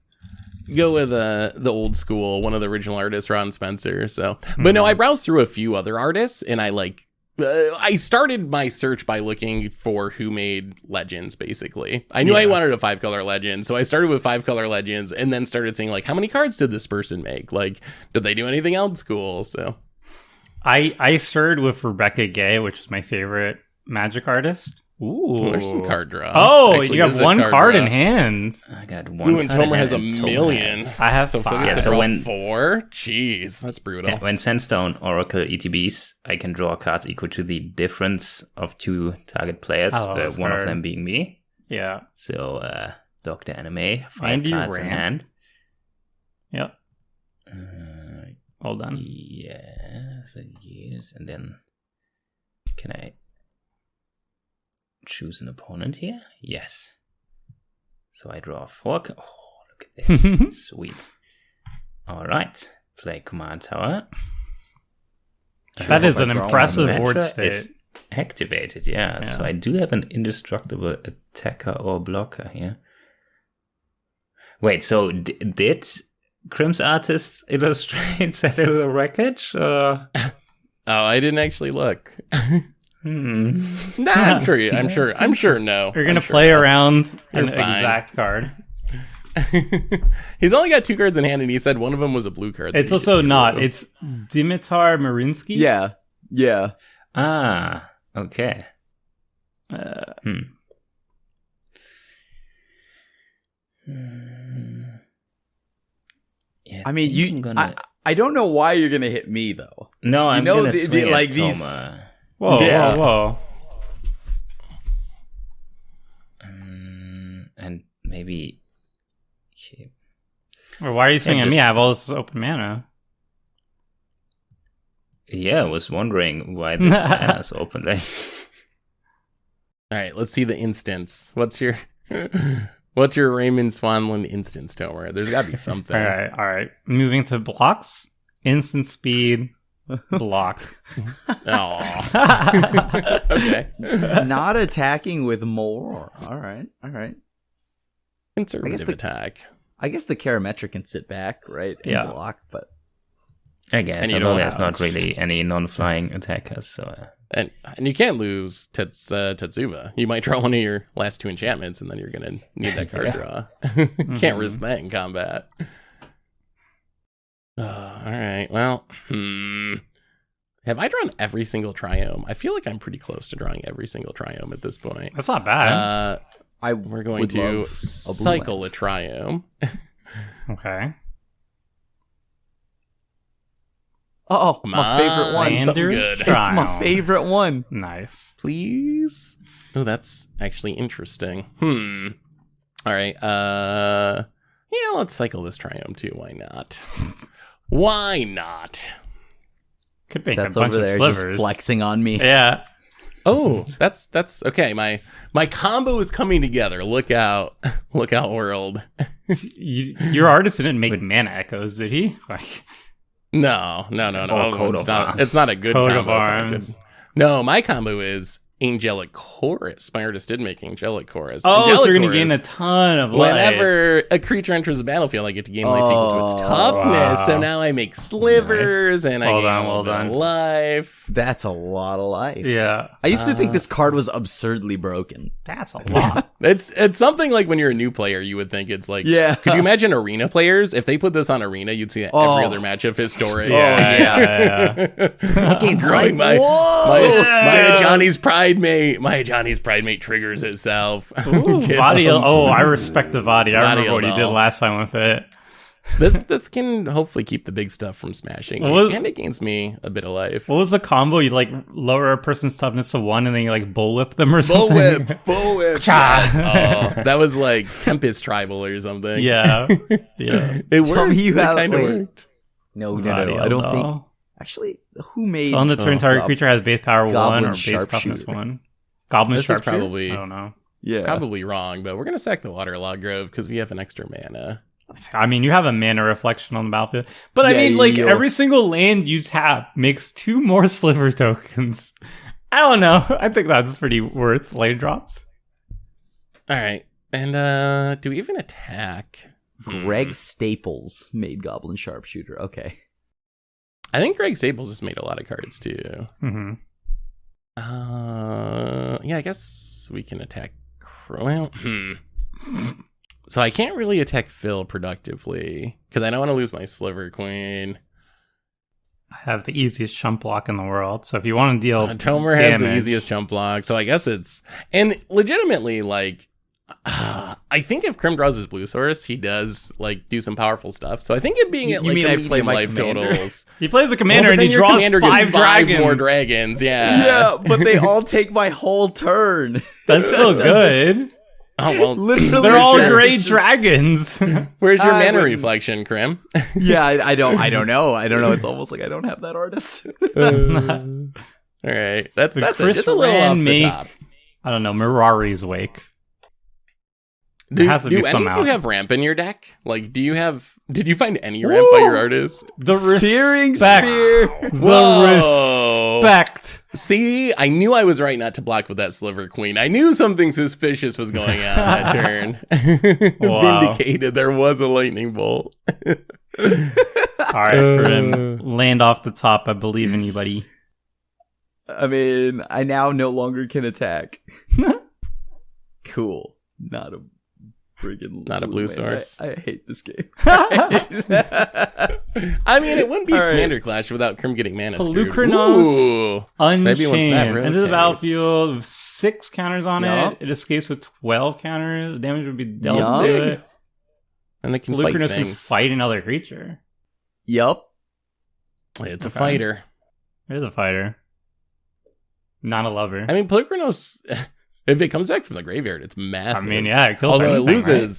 S2: old school, one of the original artists, Ron Spencer. So, but no, I browsed through a few other artists and I started my search by looking for who made Legends, basically. I knew I wanted a 5-color Legend, so I started with 5-color Legends and then started saying, like, how many cards did this person make? Like, did they do anything else cool? So
S1: I started with Rebecca Gay, which is my favorite Magic artist. Ooh.
S2: there's some card draw.
S1: Oh,
S2: Actually,
S1: you have
S2: there's a
S1: one card
S2: draw.
S1: in hand.
S4: I got one.
S2: Ooh, and
S4: card
S2: Tomer has a
S4: and Tomer
S2: million.
S4: has-
S1: I have
S2: So
S1: 5.
S2: Phil gets to
S4: so
S2: draw
S4: when-
S2: 4? Jeez, that's brutal.
S4: Yeah, when Sandstone Oracle ETBs, I can draw cards equal to the difference of 2 target players,
S1: that's
S4: one
S1: hard.
S4: of them being me.
S1: Yeah.
S4: So, Dr. Anime, 5
S1: And you
S4: cards in
S1: ran.
S4: hand.
S1: Yep.
S4: Uh,
S1: Well done.
S4: yeah, so yes, and then can I choose an opponent here? Yes. So I draw 4. Oh, look at this. Sweet. All right. Play Command Tower.
S1: That is an
S3: Drawing
S1: impressive
S4: Mantra
S1: board
S4: is
S1: state.
S4: activated, yeah. So I do have an indestructible attacker or blocker here. Wait, so did Crim's Artists illustrate Cellular Wreckage?
S2: Oh, I didn't actually look.
S4: Hmm.
S2: Nah, I'm sure no.
S1: You're going to
S2: I'm sure
S1: play
S2: no.
S1: around an
S2: You're fine.
S1: exact card.
S2: He's only got 2 cards in hand, and he said one of them was a blue card. that
S1: It's
S2: he
S1: also
S2: gets to
S1: not.
S2: remove.
S1: It's Dimitar Marinsky.
S3: Yeah. Yeah.
S4: Ah, okay. Yeah,
S3: I mean,
S4: think I'm gonna...
S3: I don't know why you're gonna hit me though.
S4: No, I'm
S3: know,
S4: gonna swing at
S3: like these-
S4: Tomer.
S1: Whoa,
S3: Yeah.
S1: whoa.
S4: And maybe... Okay.
S1: Well, why are you swinging at me?
S4: just-
S1: I have all this open mana.
S4: Yeah, I was wondering why this mana's open. Like,
S2: All right, let's see the instance. What's your Raymond Swanland instance, Tomer? There's got to be something.
S1: All right. Moving to blocks. Instant speed. Block.
S2: Oh. Okay.
S3: Not attacking with more. All right.
S2: Conservative
S3: the-
S2: attack.
S3: I guess the Karametric can sit back, right? And
S1: Yeah.
S3: block, but
S4: I guess,
S2: And you
S4: although
S2: don't
S4: there's
S2: have-
S4: not really any non-flying attackers, so...
S2: And you can't lose Tetsuva. You might draw one of your last 2 enchantments, and then you're going to need that card draw. Can't risk that in combat. All right. Well, have I drawn every single Triome? I feel like I'm pretty close to drawing every single Triome at this point.
S1: That's not bad.
S2: We're going
S3: would
S2: to
S3: love a blue
S2: cycle
S3: land.
S2: a Triome.
S1: Okay.
S3: oh,
S2: Come
S3: my
S2: on,
S3: favorite one.
S2: something
S1: Standard
S2: good.
S3: It's my
S1: Triumph.
S3: favorite one.
S1: Nice.
S2: Please. Oh, that's actually interesting. All right. Yeah, let's cycle this Triome too. Why not? Why not?
S1: Could make a
S3: Seth's
S1: bunch
S3: over
S1: of
S3: there
S1: slivers.
S3: just flexing on me.
S1: Yeah.
S2: Oh, that's okay. My combo is coming together. Look out, world.
S1: Your artist didn't make mana echoes, did he? Like,
S2: No.
S4: Oh, Coat
S2: It's
S4: of
S2: not.
S4: Arms.
S2: It's not a good
S1: Coat of
S2: combo. It's not a
S1: Arms.
S2: good- No, my combo is Angelic Chorus. My artist did make Angelic Chorus.
S1: oh,
S2: Angelic
S1: so you're going to
S2: Chorus,
S1: gain a ton of life.
S2: whenever a creature enters the battlefield, I get to gain life equal to its
S3: Oh,
S2: toughness.
S1: wow.
S2: So now I make slivers, and I
S1: Well
S2: gain
S1: done,
S2: a little
S1: well
S2: bit of
S1: done.
S2: life.
S3: That's a lot of life.
S1: Yeah.
S3: I used to think this card was absurdly broken.
S1: That's a lot.
S2: It's something like when you're a new player, you would think it's like.
S3: Yeah.
S2: Could you imagine arena players? If they put this on arena, you'd see
S3: Oh.
S2: every other matchup historic.
S1: yeah.
S3: That gains
S2: Growing
S3: life.
S2: my
S3: Whoa!
S2: my Johnny's Pride Mate triggers itself.
S1: Ooh,
S2: Get
S1: Vadi.
S2: them.
S1: Oh, I respect the Vadi. I remember
S2: Vadi
S1: what he did
S2: Odell.
S1: last time with it.
S2: This can hopefully keep the big stuff from smashing me, and it gains me a bit of life.
S1: What was the combo? You like lower a person's toughness to 1 and then you like bullwhip them or something?
S2: Bullwhip. Yes. Oh, that was like Tempest Tribal or something.
S1: Yeah.
S2: It worked.
S3: You have,
S2: kind of worked.
S3: No, I don't think. Actually, who made?
S1: So on the turn, target creature has base power 1 or base toughness 1. Goblin
S2: This is
S1: Sharpshooter?
S2: probably
S1: I don't know.
S3: Yeah,
S2: probably wrong, but we're gonna sack the Waterlog Grove because we have an extra mana.
S1: I mean, you have a mana reflection on the battlefield. But I
S3: Yeah,
S1: mean, like,
S3: you'll-
S1: every single land you tap makes 2 more sliver tokens. I don't know. I think that's pretty worth land drops.
S2: All right, and do we even attack?
S3: Greg Staples made Goblin Sharpshooter. Okay.
S2: I think Greg Staples has made a lot of cards too.
S1: Mm-hmm.
S2: Yeah, I guess we can attack. Well, So I can't really attack Phil productively because I don't want to lose my Sliver Queen.
S1: I have the easiest chump block in the world. So if you want to deal
S2: Tomer has the
S1: damage-
S2: easiest chump block, so I guess it's... And legitimately, like, I think if Krim draws his blue source, he does, like, do some powerful stuff. So I think it being at,
S3: You
S2: like,
S3: mean
S2: a
S3: I play
S2: medium
S3: my
S2: life
S3: commander?
S2: totals...
S1: He plays a commander
S2: Well,
S1: and
S2: but
S1: he
S2: then your
S1: draws
S2: commander gets
S1: 5 dragons.
S2: more dragons, yeah.
S3: Yeah, but they all take my whole turn.
S1: That's still good.
S2: Oh, well,
S3: Literally,
S1: They're all
S3: it's
S1: great
S3: just-
S1: dragons.
S2: where's your
S3: I
S2: mana
S3: wouldn't-
S2: reflection, Krim?
S3: Yeah, I don't know. It's almost like I don't have that artist.
S2: All right, that's
S1: Would
S2: it.
S1: Chris
S2: Just a little
S1: Rand
S2: off the
S1: make-
S2: top.
S1: I don't know, Mirari's Wake.
S2: Do
S1: has to
S2: do
S1: be
S2: any
S1: somehow.
S2: of you have ramp in your deck? Like, did you find any ramp by your artist?
S1: The
S3: Searing
S1: respect.
S3: Spear.
S2: Whoa.
S1: The respect.
S2: See, I knew I was right not to block with that Sliver Queen. I knew something suspicious was going on that turn.
S1: Wow.
S2: Vindicated. There was a lightning bolt.
S1: All right, Grim, land off the top. I believe in you, buddy.
S3: I mean, I now no longer can attack. Cool. Not a friggin'
S2: Not a blue
S3: man.
S2: source.
S3: I hate this game.
S2: I mean, it wouldn't be
S3: All right.
S2: Commander Clash without Krim getting mana. screwed.
S1: Pelucranos.
S2: Ooh. Maybe once that
S1: Unchained. Into the
S2: rotates.
S1: battlefield with 6 counters on
S3: Yup.
S1: it. It escapes with 12 counters. The damage would be dealt
S3: Yup.
S1: to it.
S2: And it can fight
S1: Pelucranos can
S2: things.
S1: fight another creature.
S3: Yup.
S2: It's a
S1: Okay.
S2: fighter.
S1: It is a fighter. Not a lover.
S2: I mean, Pelucranos, if it comes back from the graveyard, it's massive.
S1: I mean, yeah, it kills
S2: Although
S1: anything,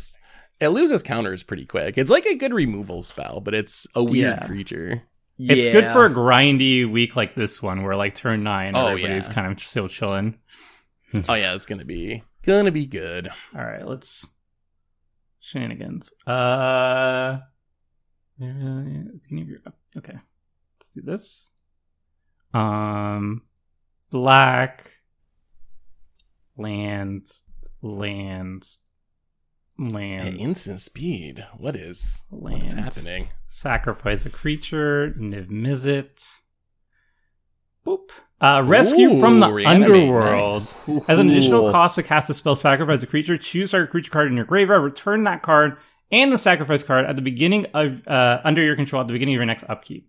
S2: it loses counters pretty quick. It's like a good removal spell, but it's a weird
S1: Yeah.
S2: creature.
S1: It's good for a grindy week like this one, where like turn 9,
S2: Oh,
S1: everybody's
S2: yeah.
S1: kind of still chilling.
S2: Oh yeah, it's gonna be good.
S1: All right, let's shenanigans. Okay, let's do this. Black lands.
S2: At instant speed. What is
S1: Land.
S2: happening?
S1: Sacrifice a creature. Niv Mizzet. Boop. Rescue from the
S2: Reanimate,
S1: underworld.
S2: nice.
S1: As an additional
S3: Cool.
S1: cost to cast a spell, sacrifice a creature. Choose a creature card in your graveyard. Return that card and the sacrifice card at the beginning of under your control at the beginning of your next upkeep.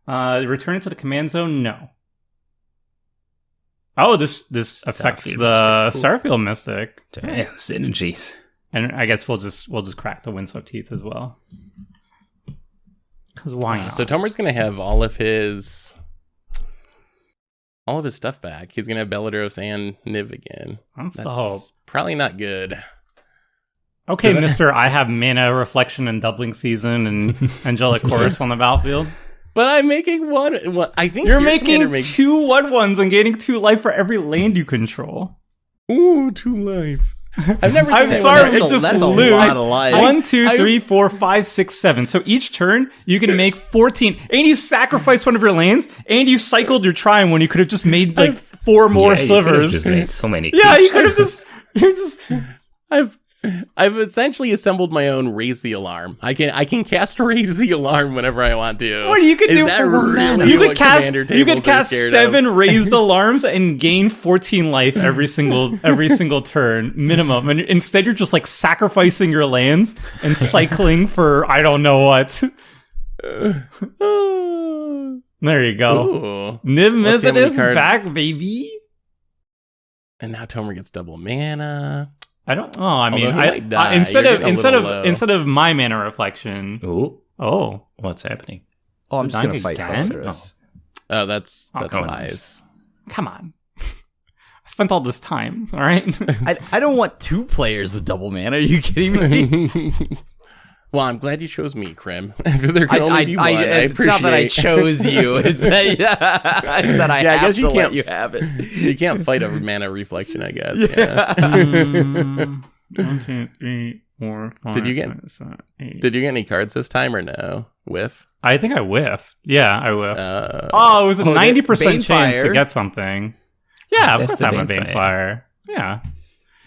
S1: Return it to the command zone. No. Oh, this affects
S4: Starfield
S1: the
S4: Mystic. Cool.
S1: Starfield Mystic,
S4: Damn, synergies.
S1: and I guess we'll just crack the Windswept Teeth as well. Because why not?
S2: So Tomer's gonna have all of his stuff back. He's gonna have Belladeros and Niv again.
S1: That's the
S2: That's
S1: hope.
S2: probably not good.
S1: Okay,
S2: Does that-
S1: Mister, I have mana reflection and doubling season and angelic chorus on the battlefield.
S2: But I'm making one. I think
S1: You're
S2: your commander
S1: making
S2: makes
S1: 2 1/1s and gaining 2 life for every land you control.
S2: Ooh, 2 life. I've never.
S1: I'm
S2: seen
S1: sorry,
S2: anyone-
S1: it's just
S3: that's a
S1: loose.
S3: lot of life.
S1: 1, 2,
S2: I-
S1: 3, 4, 5, 6, 7. So each turn you can make 14, and you sacrificed one of your lands, and you cycled your Trine when you could have just made like 4 more
S4: Yeah, you could have
S1: slivers.
S4: just made so many.
S1: Yeah, you could have just. You're just.
S2: I've essentially assembled my own Raise the Alarm. I can cast Raise the Alarm whenever I want to.
S1: What you could
S2: Is
S1: do
S2: that
S1: for
S2: really
S1: you could
S2: what
S1: cast
S2: commander
S1: you could
S2: tables are
S1: cast
S2: scared
S1: 7
S2: of?
S1: raised alarms and gain 14 life every single turn minimum, and instead you're just like sacrificing your lands and cycling for I don't know what. There you go.
S2: Ooh.
S1: Niv
S2: Let's see how
S1: Mizzet
S2: many
S1: is
S2: cards-
S1: back, baby.
S2: And now Tomer gets double mana.
S1: I don't. Oh, I mean,
S2: Although he might die.
S1: instead
S2: You're
S1: of
S2: getting a little low.
S1: instead of my mana reflection.
S4: Ooh,
S1: Oh,
S4: what's happening?
S3: Oh, I'm just gonna
S1: Dying
S3: fight
S1: again?
S3: Valkyris.
S2: Oh, that's
S1: Oh,
S2: wise.
S1: come on! I spent all this time. All right.
S3: I don't want 2 players with double mana. Are you kidding me?
S2: Well, I'm glad you chose me, Krim. There can only be one. I
S3: it's
S2: appreciate.
S3: not that I chose you. It's that, I
S2: Yeah, I
S3: have
S2: guess you
S3: to let
S2: can't-
S3: you have it.
S2: You can't fight over mana reflection, I guess. Yeah.
S1: 1, 2, 3, 4, 5.
S2: Did you get-
S1: 6, 7, 8.
S2: Did you get any cards this time or no? Whiff.
S1: I think I whiffed. Yeah, I whiffed.
S2: Oh,
S1: It was a
S3: Oh,
S1: 90% chance
S3: Banefire.
S1: to get something. Yeah, of
S4: That's
S1: course
S4: the
S1: I'm a
S4: Banefire.
S1: Banefire. Yeah.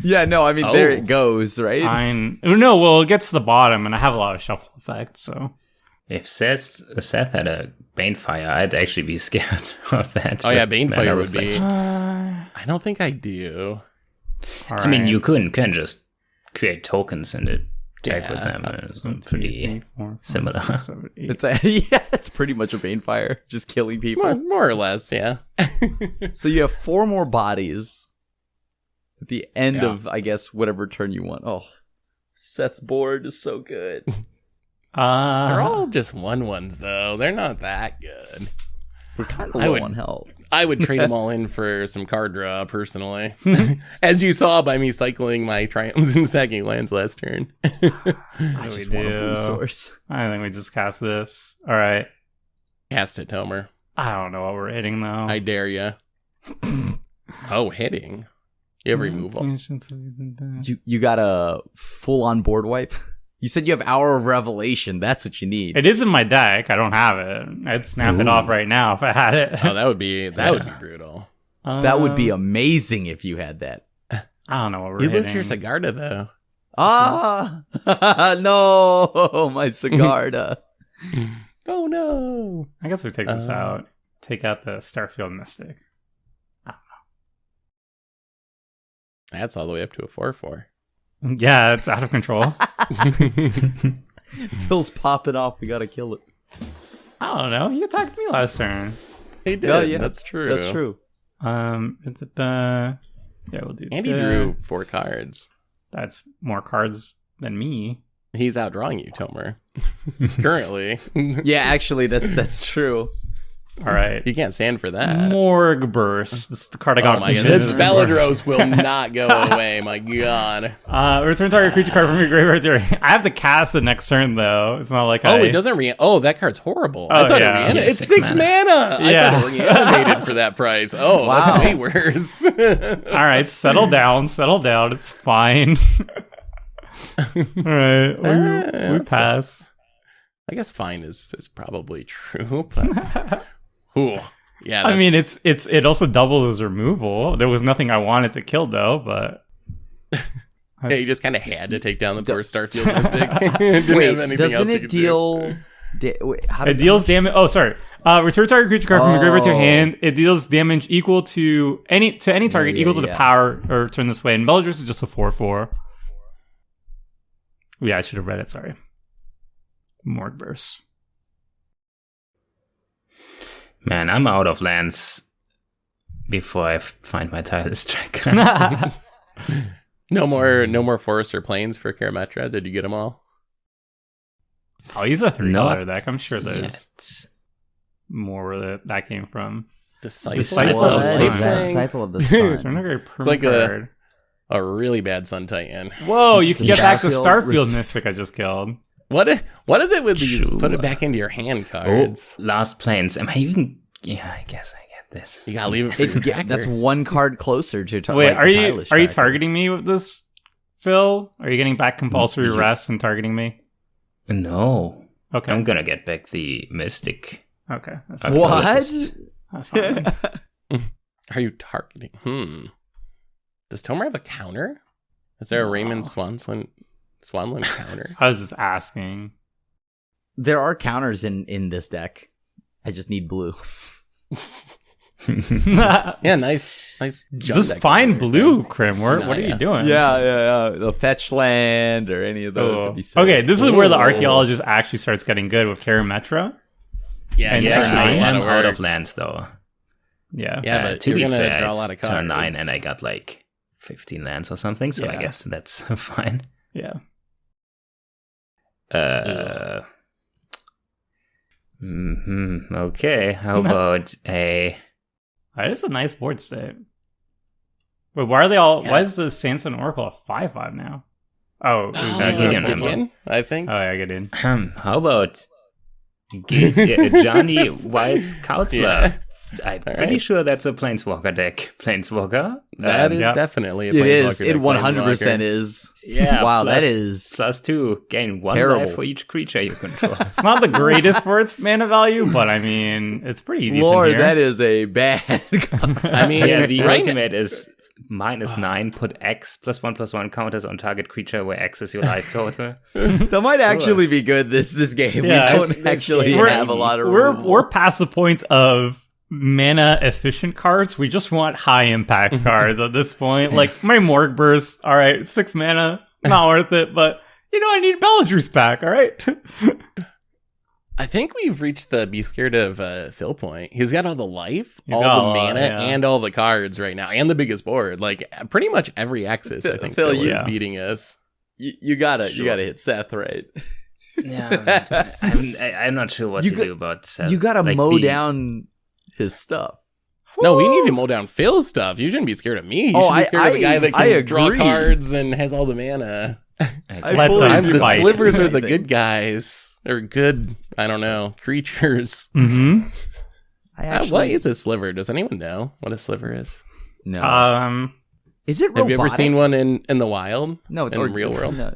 S3: Yeah, no, I mean, there it goes, right?
S1: No, well, it gets to the bottom, and I have a lot of shuffle effects, so.
S4: If Seth had a Banefire, I'd actually be scared of that.
S2: Oh yeah,
S4: with mana
S2: Banefire would be.
S4: reflection.
S2: I don't think I do.
S4: I mean, you can just create tokens and attack with them. It's pretty similar.
S3: It's pretty much a Banefire, just killing people.
S2: More or less, yeah.
S3: So you have 4 more bodies at the end
S2: Yeah.
S3: of, I guess, whatever turn you want. Oh, Seth's board is so good.
S2: They're all just 1/1s though. They're not that good.
S3: We're kind of
S2: I
S3: low
S2: would-
S3: on health.
S2: I would trade them all in for some card draw, personally. As you saw by me cycling my triumphs and sacking lands last turn.
S3: I
S1: we
S3: just want a blue
S1: do?
S3: source.
S1: I think we just cast this. All right.
S2: Cast it, Tomer.
S1: I don't know what we're hitting, though.
S2: I dare ya. Oh, hitting. You have removal.
S3: You got a full-on board wipe? You said you have Hour of Revelation. That's what you need.
S1: It is in my deck. I don't have it. I'd snap it
S4: Ooh.
S1: off right now if I had it.
S2: Oh, that would be brutal.
S3: That would be amazing if you had that.
S1: I don't know what we're
S2: You
S1: hitting.
S2: lose your Sigarda, though.
S3: Ah! No! My Sigarda.
S2: Oh, no.
S1: I guess we take this out. Take out the Starfield Mystic.
S2: That's all the way up to a 4/4.
S1: Yeah, it's out of control.
S3: Phil's popping off. We gotta kill it.
S1: I don't know. You attacked me last turn.
S2: He did.
S3: Oh, yeah.
S2: That's true.
S3: That's true.
S1: Is it the? Yeah, we'll do.
S2: Andy
S1: the-
S2: drew 4 cards.
S1: That's more cards than me.
S2: He's outdrawing you, Tomer. Currently.
S3: Yeah, actually, that's true.
S1: All right.
S2: You can't stand for that.
S1: Morgue Burst. This is the card I got.
S2: Oh my god, this Beladros will not go away, my god.
S1: Return target creature card from your graveyard to your hand. I have to cast it next turn, though. It's not like
S2: It doesn't that card's horrible.
S1: Oh,
S2: I thought
S1: yeah.
S2: it reanimated.
S4: Yeah,
S2: It's
S4: 6
S2: 6
S4: mana.
S2: mana.
S1: Yeah.
S2: I thought it reanimated for that price. Oh,
S3: Wow.
S2: that's way worse.
S1: All right, settle down. It's fine. All right, we pass.
S2: I guess fine is probably true, but ooh, yeah.
S1: I mean,
S2: that's-
S1: it also doubles as removal. There was nothing I wanted to kill though, but
S2: yeah, you just kind of had to take down the poor Starfield Mystic. Didn't
S3: Wait,
S2: have anything
S3: doesn't
S2: else you
S3: it
S2: could
S3: deal... wait, how
S1: it
S3: does
S1: deals damage. Oh, sorry. Return target creature card from your graveyard to your
S3: Oh.
S1: hand. It deals damage equal to any target
S3: Yeah,
S1: equal to the
S3: yeah.
S1: power or turn this way. And Bellatrix is just a 4/4. Yeah, I should have read it. Sorry. Morgue Burst.
S4: Man, I'm out of lands before I find my Tireless Tracker.
S2: No more forests or plains for Karametra. Did you get them all?
S1: Oh, he's a $3
S4: Not
S1: deck. I'm sure there's
S4: Yet.
S1: more where that came from.
S2: Disciple.
S1: Disciple
S3: What?
S1: of the Sun.
S3: Disciple of the
S1: Turn
S3: Sun.
S1: a
S2: It's like a-
S1: card.
S2: A really bad Sun Titan.
S1: Whoa, you can get back the
S3: Starfield
S1: Starfield Mystic I just killed.
S2: What is it with these?
S4: Sure.
S2: Put it back into your hand
S4: Oh,
S2: cards.
S4: Last Plains. Am I even... Yeah, I guess I get this.
S2: You gotta leave it for your tracker.
S3: That's one card closer to
S1: Wait,
S3: like,
S1: are
S3: the
S1: you
S3: Tireless
S1: are you
S3: Tracker.
S1: targeting me with this, Phil? Are you getting back compulsory
S4: Yeah.
S1: rest and targeting me?
S4: No.
S1: Okay.
S4: I'm gonna get back the Mystic.
S1: Okay. That's
S4: Okay.
S3: What?
S1: That's fine.
S2: Are you targeting? Does Tomer have a counter? Is there a Raymond Swanland counter?
S1: I was just asking.
S3: There are counters in this deck. I just need blue.
S2: Yeah, nice jump
S1: just
S2: deck
S1: find
S2: over there,
S1: blue,
S2: Tim.
S1: Krim. What are you doing?
S3: Yeah. The fetch land or any of those.
S1: Oh.
S3: would be sick.
S1: Okay, this is where the
S2: Ooh.
S1: archaeologist actually starts getting good with Karametra.
S2: Yeah,
S1: And
S2: it's
S4: Yeah,
S1: turn
S2: actually
S4: I
S2: a lot
S4: am
S2: of
S4: out
S2: work.
S4: of lands though.
S1: Yeah.
S2: Yeah, but
S4: to
S2: you're
S4: be
S2: gonna
S4: fair,
S2: draw a
S4: it's
S2: lot of
S4: turn 9
S2: cards.
S4: and I got like 15 lands or something, so I
S1: Yeah.
S4: guess that's fine.
S1: Yeah.
S4: Okay, how about a...
S1: It's a nice board state. Wait, why are they all? Why is the Sanson Oracle a 5/5 now? Oh, it was
S4: Gideon,
S2: Gideon, I think.
S1: Oh yeah, Gideon.
S4: How about Johnny Wise Counselor?
S2: Yeah.
S4: I'm
S2: All
S4: pretty
S2: right.
S4: sure that's a Planeswalker deck. Planeswalker.
S2: That is
S1: yeah.
S2: definitely a
S3: It is.
S2: Planeswalker
S3: It
S2: deck,
S3: 100%
S2: Planeswalker.
S3: is.
S4: Yeah.
S3: Wow, that
S4: plus-
S3: is
S4: +2. Gain 1
S3: terrible.
S4: life for each creature you control.
S1: It's not the greatest for its mana value, but I mean, it's pretty decent
S3: Lord,
S1: here.
S3: that is a bad.
S2: I mean,
S4: Yeah, the
S2: right
S4: ultimate is -9. Put X +1/+1 counters on target creature where X is your life total.
S3: That might actually be good. This game.
S1: Yeah,
S3: We don't actually
S1: We're-
S3: have a lot of.
S1: we're
S3: rules.
S1: we're past the point of mana efficient cards. We just want high impact cards at this point. Like my Morg Burst, all right, 6 mana, not worth it, but I need Bellatrix back, all right?
S2: I think we've reached the be scared of Phil point. He's got all the life,
S1: He's
S2: all
S1: got
S2: the
S1: a lot,
S2: mana,
S1: yeah.
S2: and all the cards right now, and the biggest board. Like pretty much every axis, I think
S3: Phil,
S2: Phil is
S1: yeah.
S2: beating us.
S3: You gotta hit Seth right.
S4: Yeah, I'm not sure what
S3: You
S4: to
S3: got-
S4: do about Seth.
S3: You gotta
S4: Like,
S3: mow
S4: the-
S3: down his stuff.
S2: No, we need to mow down Phil's stuff. You shouldn't be scared of me. You
S3: Oh,
S2: should be scared of the guy that
S3: I
S2: can draw
S3: agree.
S2: cards and has all the mana.
S3: I
S1: Let
S3: fully
S1: them
S2: The
S1: fight.
S2: slivers are the
S3: Anything.
S2: good guys. Or good, I don't know, creatures.
S1: Mm-hmm.
S2: What is a sliver? Does anyone know what a sliver is?
S3: No. Is it robotic?
S2: Have you ever seen one in the wild?
S3: No, it's
S2: in real world.
S3: No.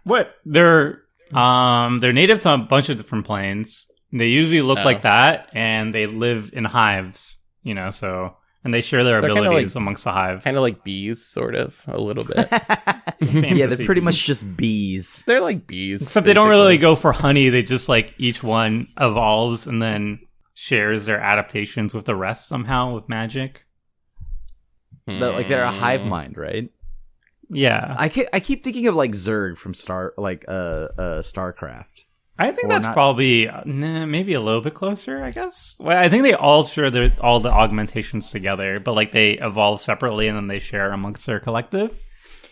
S1: What? They're native to a bunch of different planes. They usually look
S2: Oh.
S1: like that, and they live in hives. So and they share their
S2: They're kinda
S1: abilities
S2: like-
S1: amongst the hive.
S2: Kind of like bees, sort of, a little bit.
S3: Yeah, they're pretty
S1: bees.
S3: much just bees.
S2: They're like bees.
S1: Except they don't
S2: basically.
S1: really go for honey. They just like each one evolves and then shares their adaptations with the rest somehow with magic.
S3: They're a hive mind, right?
S1: Yeah,
S3: I keep thinking of like Zerg from StarCraft.
S1: I think
S3: Or
S1: that's
S3: not-
S1: probably maybe a little bit closer. I guess. Well, I think they all share all the augmentations together, but like they evolve separately and then they share amongst their collective.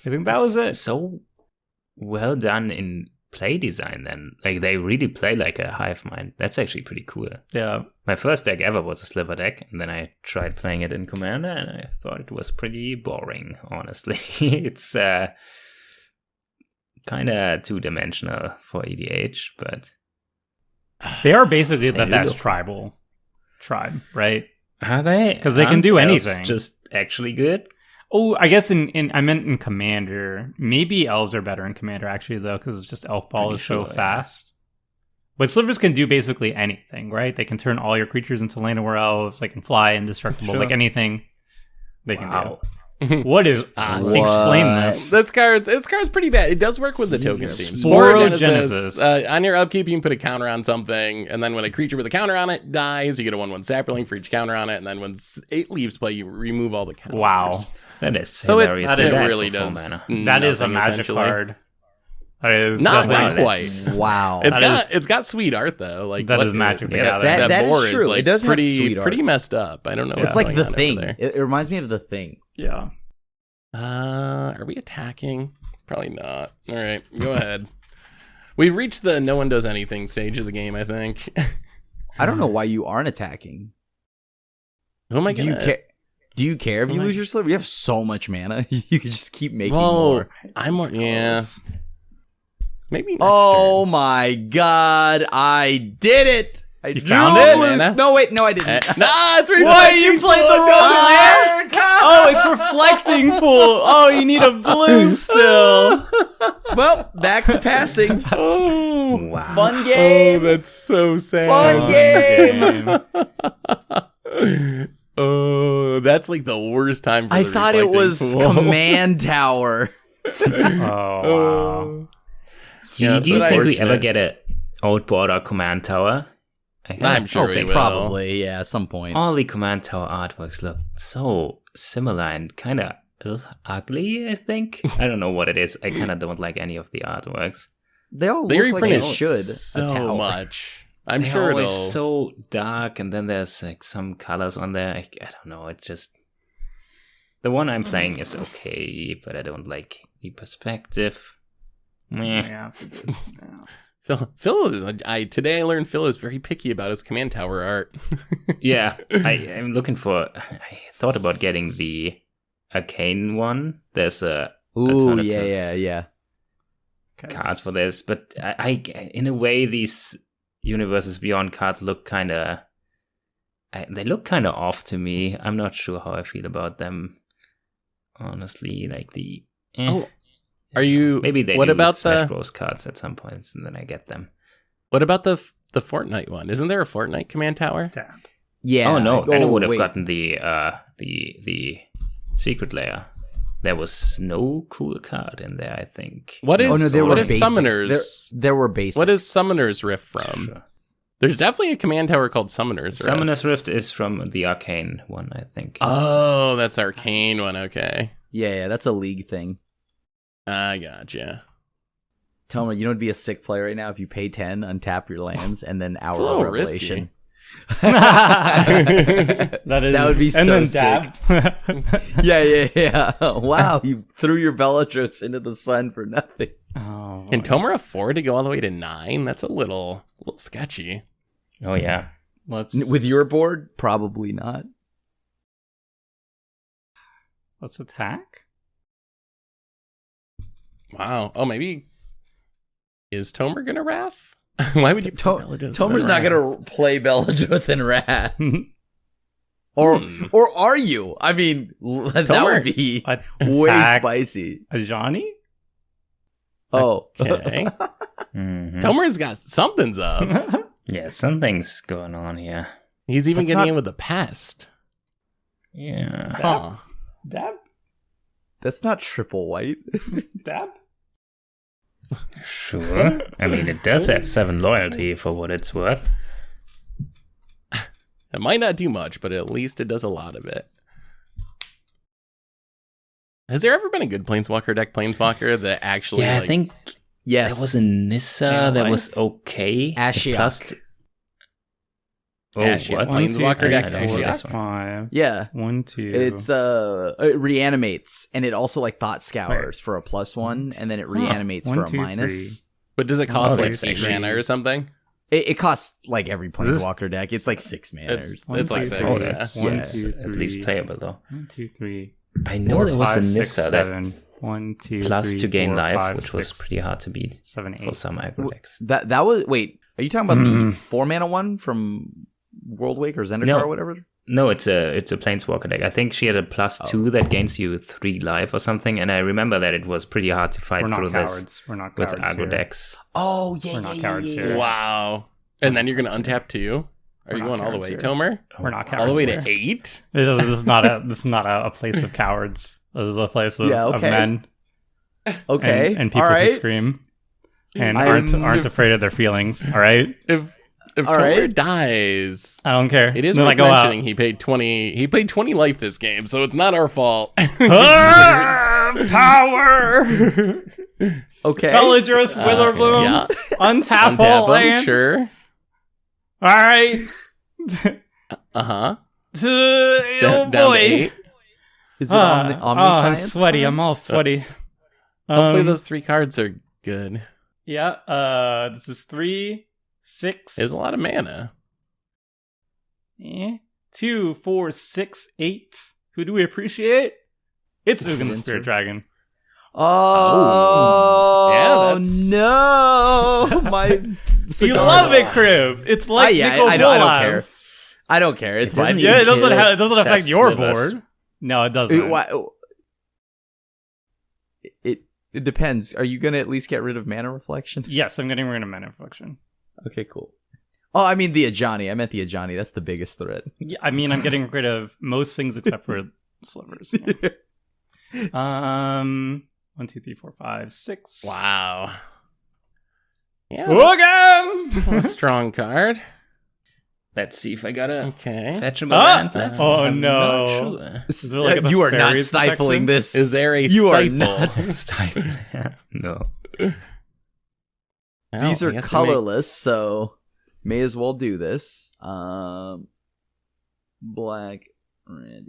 S1: I think that was it.
S4: So well done in play design then. Like they really play like a hive mind. That's actually pretty cool.
S1: Yeah.
S4: My first deck ever was a sliver deck, and then I tried playing it in Commander, and I thought it was pretty boring, honestly. It's kind of two-dimensional for EDH, but...
S1: They are basically the
S4: They
S1: best
S4: do.
S1: tribal tribe, right?
S4: Are they?
S1: 'Cause they can
S4: Aren't
S1: do
S4: elves
S1: anything.
S4: Just actually good?
S1: Oh, I guess I meant in Commander. Maybe elves are better in Commander, actually, though, because it's just elf ball
S4: Pretty
S1: is so
S4: sure, yeah.
S1: fast. But slivers can do basically anything, right? They can turn all your creatures into Llanowar elves. They can fly indestructible,
S4: Sure.
S1: like anything they can
S4: Wow.
S1: do. What is...
S2: Awesome.
S1: Explain
S3: What?
S1: this.
S2: This card's pretty bad. It does work with the token theme.
S1: Sporogenesis.
S2: On your upkeep, you can put a counter on something, and then when a creature with a counter on it dies, you get a 1/1 sapling for each counter on it, and then when 8 leaves play, you remove all the counters.
S1: Wow.
S4: That is
S2: So it
S4: hilariously
S1: that
S4: bad
S2: really
S4: for full
S2: does.
S4: mana.
S1: That is a
S2: nothing,
S1: magic
S2: essentially.
S1: card. That is
S2: Not
S1: definitely-
S2: quite.
S3: Wow.
S2: It's got sweet art though. Like
S1: That
S2: what
S1: is magic
S2: the-
S1: together.
S3: That is
S2: board
S3: true.
S2: is like
S3: It does have
S2: pretty
S3: sweet art.
S2: pretty messed up. I don't know.
S1: Yeah.
S2: What's
S3: It's like
S2: going
S3: the
S2: on over
S3: thing.
S2: there.
S3: It reminds me of the thing.
S1: Yeah.
S2: Are we attacking? Probably not. All right, go ahead. We've reached the no one does anything stage of the game, I think.
S3: I don't know why you aren't attacking.
S2: Who am I
S3: Do you
S2: gonna?
S3: care? Do you care if you
S2: Am I-
S3: lose your sliver? You have so much mana. You can just keep making
S2: Well,
S3: more.
S2: I'm more. Yeah, maybe. Next
S3: Oh
S2: turn.
S3: my god! I did it. I
S1: You
S3: drew
S1: found
S3: a
S1: it?
S3: blue-
S2: Mana?
S3: No, wait, no, I didn't.
S2: Nah, it's
S1: What? You played the wrong land? Oh, it's reflecting pool. Oh, you need a blue still.
S3: Well, back to passing.
S2: Oh,
S4: Wow.
S3: Fun game.
S2: that's so sad.
S3: Fun game.
S2: Oh, that's like the worst time. For
S3: I
S2: the
S3: thought it
S2: reflecting
S3: was
S2: pool.
S3: Command Tower.
S1: Oh, wow.
S2: Yeah,
S4: do you
S2: that's
S4: think we ever
S2: unfortunate.
S4: get a old border command tower?
S2: I'm sure we
S3: Okay,
S2: will.
S3: probably, yeah, at some point.
S4: All the command tower artworks look so similar and kind of ugly, I think. I don't know what it is. I kind of don't like any of the artworks.
S3: They all
S2: They
S3: look like
S2: reprinted
S3: they should.
S2: so
S3: a tower.
S2: much. I'm
S4: They're
S2: sure
S4: always
S2: it'll.
S4: so dark, and then there's like some colors on there. I don't know. It just The one I'm playing is okay, but I don't like the perspective. Meh.
S1: Yeah.
S2: Phil is. Today I learned Phil is very picky about his command tower art.
S4: Yeah, I'm looking for. I thought about getting the arcane one. There's a
S3: Ooh,
S4: alternative
S3: yeah.
S4: card for this, but I in a way these Universes Beyond cards look kind of. They look kind of off to me. I'm not sure how I feel about them. Honestly, like the.
S2: Oh. Are you?
S4: Maybe they
S2: what
S4: do
S2: about
S4: Smash Bros cards at some points, and then I get them.
S2: What about the Fortnite one? Isn't there a Fortnite command tower?
S1: Damn.
S3: Yeah.
S4: Oh no! Then I would have
S3: wait.
S4: gotten the secret layer. There was no cool card in there. I think.
S2: What is?
S3: Oh no, there
S2: what
S3: were
S2: is
S3: basics.
S2: Summoners?
S3: There were basics.
S2: What is Summoners Rift from?
S4: Sure.
S2: There's definitely a command tower called Summoners Rift.
S4: Summoner's Rift is from the arcane one, I think.
S2: Oh, that's arcane one. Okay,
S3: Yeah, that's a league thing.
S2: I gotcha.
S3: Toma, you know what'd be a sick play right now if you pay 10, untap your lands, and then Hour
S2: a little
S3: of Revelation.
S1: That
S3: would be
S1: and
S3: so
S1: then
S3: sick.
S1: dab.
S3: Yeah. Wow, you threw your Bellatrix into the sun for nothing.
S1: Oh,
S2: Can Tomer afford to go all the way to 9? That's a little sketchy.
S4: Oh yeah.
S3: With your board, probably not.
S1: let's attack.
S2: Wow. Oh, maybe is Tomer gonna Wrath? Why would you?
S3: Tomer's not gonna play Bellatrix and Wrath. Or are you? I mean, that
S2: Tomer,
S3: would be way
S1: Attack
S3: spicy.
S1: a Johnny.
S3: Oh,
S2: Okay.
S4: Mhm.
S2: Tomer's got something's up.
S4: Yeah, something's going on here.
S2: He's even
S3: That's
S2: getting
S3: not-
S2: in with the pest.
S4: Yeah.
S2: Huh.
S1: Dab.
S3: that's not triple white.
S1: Dab.
S4: Sure. I mean, it does have 7 loyalty for what it's worth.
S2: It might not do much, but at least it does a lot of it. Has there ever been a good Planeswalker deck Planeswalker that actually
S4: Yeah,
S2: like,
S4: I think
S3: Yes,
S4: there was a Nissa that was okay.
S3: Ashiok.
S2: Ashiok.
S4: what?
S2: Planeswalker deck
S4: I don't know
S2: Ashiok?
S4: this one.
S1: 5.
S3: Yeah,
S1: 1, 2.
S3: it's it reanimates, and it also like thought scours for a +1, and then it reanimates for
S1: 1,
S3: a
S1: 2,
S3: minus.
S2: but does it cost
S1: Oh,
S2: like
S1: there's
S2: 6
S1: three.
S2: mana or something?
S3: It costs like every Planeswalker deck. It's like 6 mana.
S2: It's
S1: One,
S2: like
S1: two,
S2: 6.
S4: Oh,
S2: Yeah.
S4: that's
S1: One,
S3: Yeah.
S1: two,
S4: at least
S1: three.
S4: playable though.
S1: 1, 2, 3.
S4: I know
S1: 4,
S4: there was
S1: 5,
S4: a
S1: 6,
S4: Nissa that
S1: 7. 1, 2,
S4: plus
S1: 3,
S4: to gain
S1: 4,
S4: life,
S1: 5,
S4: which was
S1: 6,
S4: pretty hard to beat
S1: 7,
S4: for
S1: 8.
S4: some aggro decks.
S3: That was wait. Are you talking about the 4 mana one from Worldwake or Zendikar
S4: No.
S3: or whatever?
S4: No, it's a Planeswalker deck. I think she had a +2 that gains you 3 life or something, and I remember that it was pretty hard to fight
S1: We're
S4: through
S1: not
S4: this
S1: cowards. We're not
S4: with
S1: cowards
S4: aggro
S1: here.
S4: decks.
S3: Oh yeah,
S1: We're not cowards here.
S2: Wow. And then you're gonna untap 2? Are
S1: We're
S2: you
S1: not
S2: going all the
S1: cowards
S2: way,
S1: here.
S2: Tomer?
S1: We're not cowards.
S2: All the way
S1: here.
S2: to 8?
S1: This is not a place of cowards. This is a place of,
S3: Yeah,
S1: of
S3: okay.
S1: men
S3: Okay,
S1: and people
S3: all
S1: who
S3: right.
S1: scream and
S3: I'm-
S1: aren't afraid of their feelings. All right,
S2: If
S3: All
S2: Tomer
S3: right.
S2: dies,
S1: I don't care.
S2: it is
S1: Then I
S2: worth
S1: go out.
S2: mentioning he paid 20 life this game, so it's not our fault.
S1: Ah, power.
S3: Okay.
S1: Bellatrix Witherbloom.
S2: yeah.
S1: Untap all
S2: Untap him,
S1: lands.
S2: sure.
S1: All right.
S2: Uh-huh.
S1: Oh
S2: Down to
S1: boy.
S2: 8.
S3: Is it Omni
S1: I'm
S3: Omniscience
S1: sweaty.
S3: time?
S1: I'm all sweaty.
S2: Hopefully those 3 cards are good.
S1: Yeah. This is 3, 6.
S2: There's a lot of mana.
S1: 2, 4, 6, 8. Who do we appreciate? It's Ugin the Spirit Dragon.
S3: Oh,
S2: Yeah, that's-
S3: no! My
S1: You
S3: cigar.
S1: love it, Crib. It's like
S3: yeah,
S1: Nicol
S3: I don't
S1: Bolas.
S3: care. I don't care. It's
S4: It doesn't
S3: fine.
S1: Yeah, it
S4: even
S1: doesn't.
S4: kill
S1: It doesn't affect
S4: Seth's
S1: your
S4: slivers.
S1: board. No, it doesn't.
S3: It depends. Are you gonna at least get rid of mana reflection?
S1: Yes, I'm getting rid of Mana Reflection.
S3: Okay, cool. Oh, I mean the Ajani. I meant the Ajani. That's the biggest threat.
S1: Yeah, I mean, I'm getting rid of most things except for slivers. Yeah. 1, 2, 3, 4, 5, 6.
S2: Wow. Yeah.
S1: Ugin!
S2: Strong card.
S4: Let's see if I got a
S2: Okay.
S4: fetchable
S1: Ah!
S4: land left.
S1: Oh,
S4: I'm
S1: no.
S4: not sure.
S1: Is there like a
S3: You are not
S1: fairies
S3: stifling
S1: protection?
S3: this.
S2: Is there a
S3: You are
S2: stifle?
S3: not-
S4: Stifle. No.
S2: Oh,
S3: These
S2: I
S3: are
S2: guess we
S3: colorless, so may as well do this. Black, red,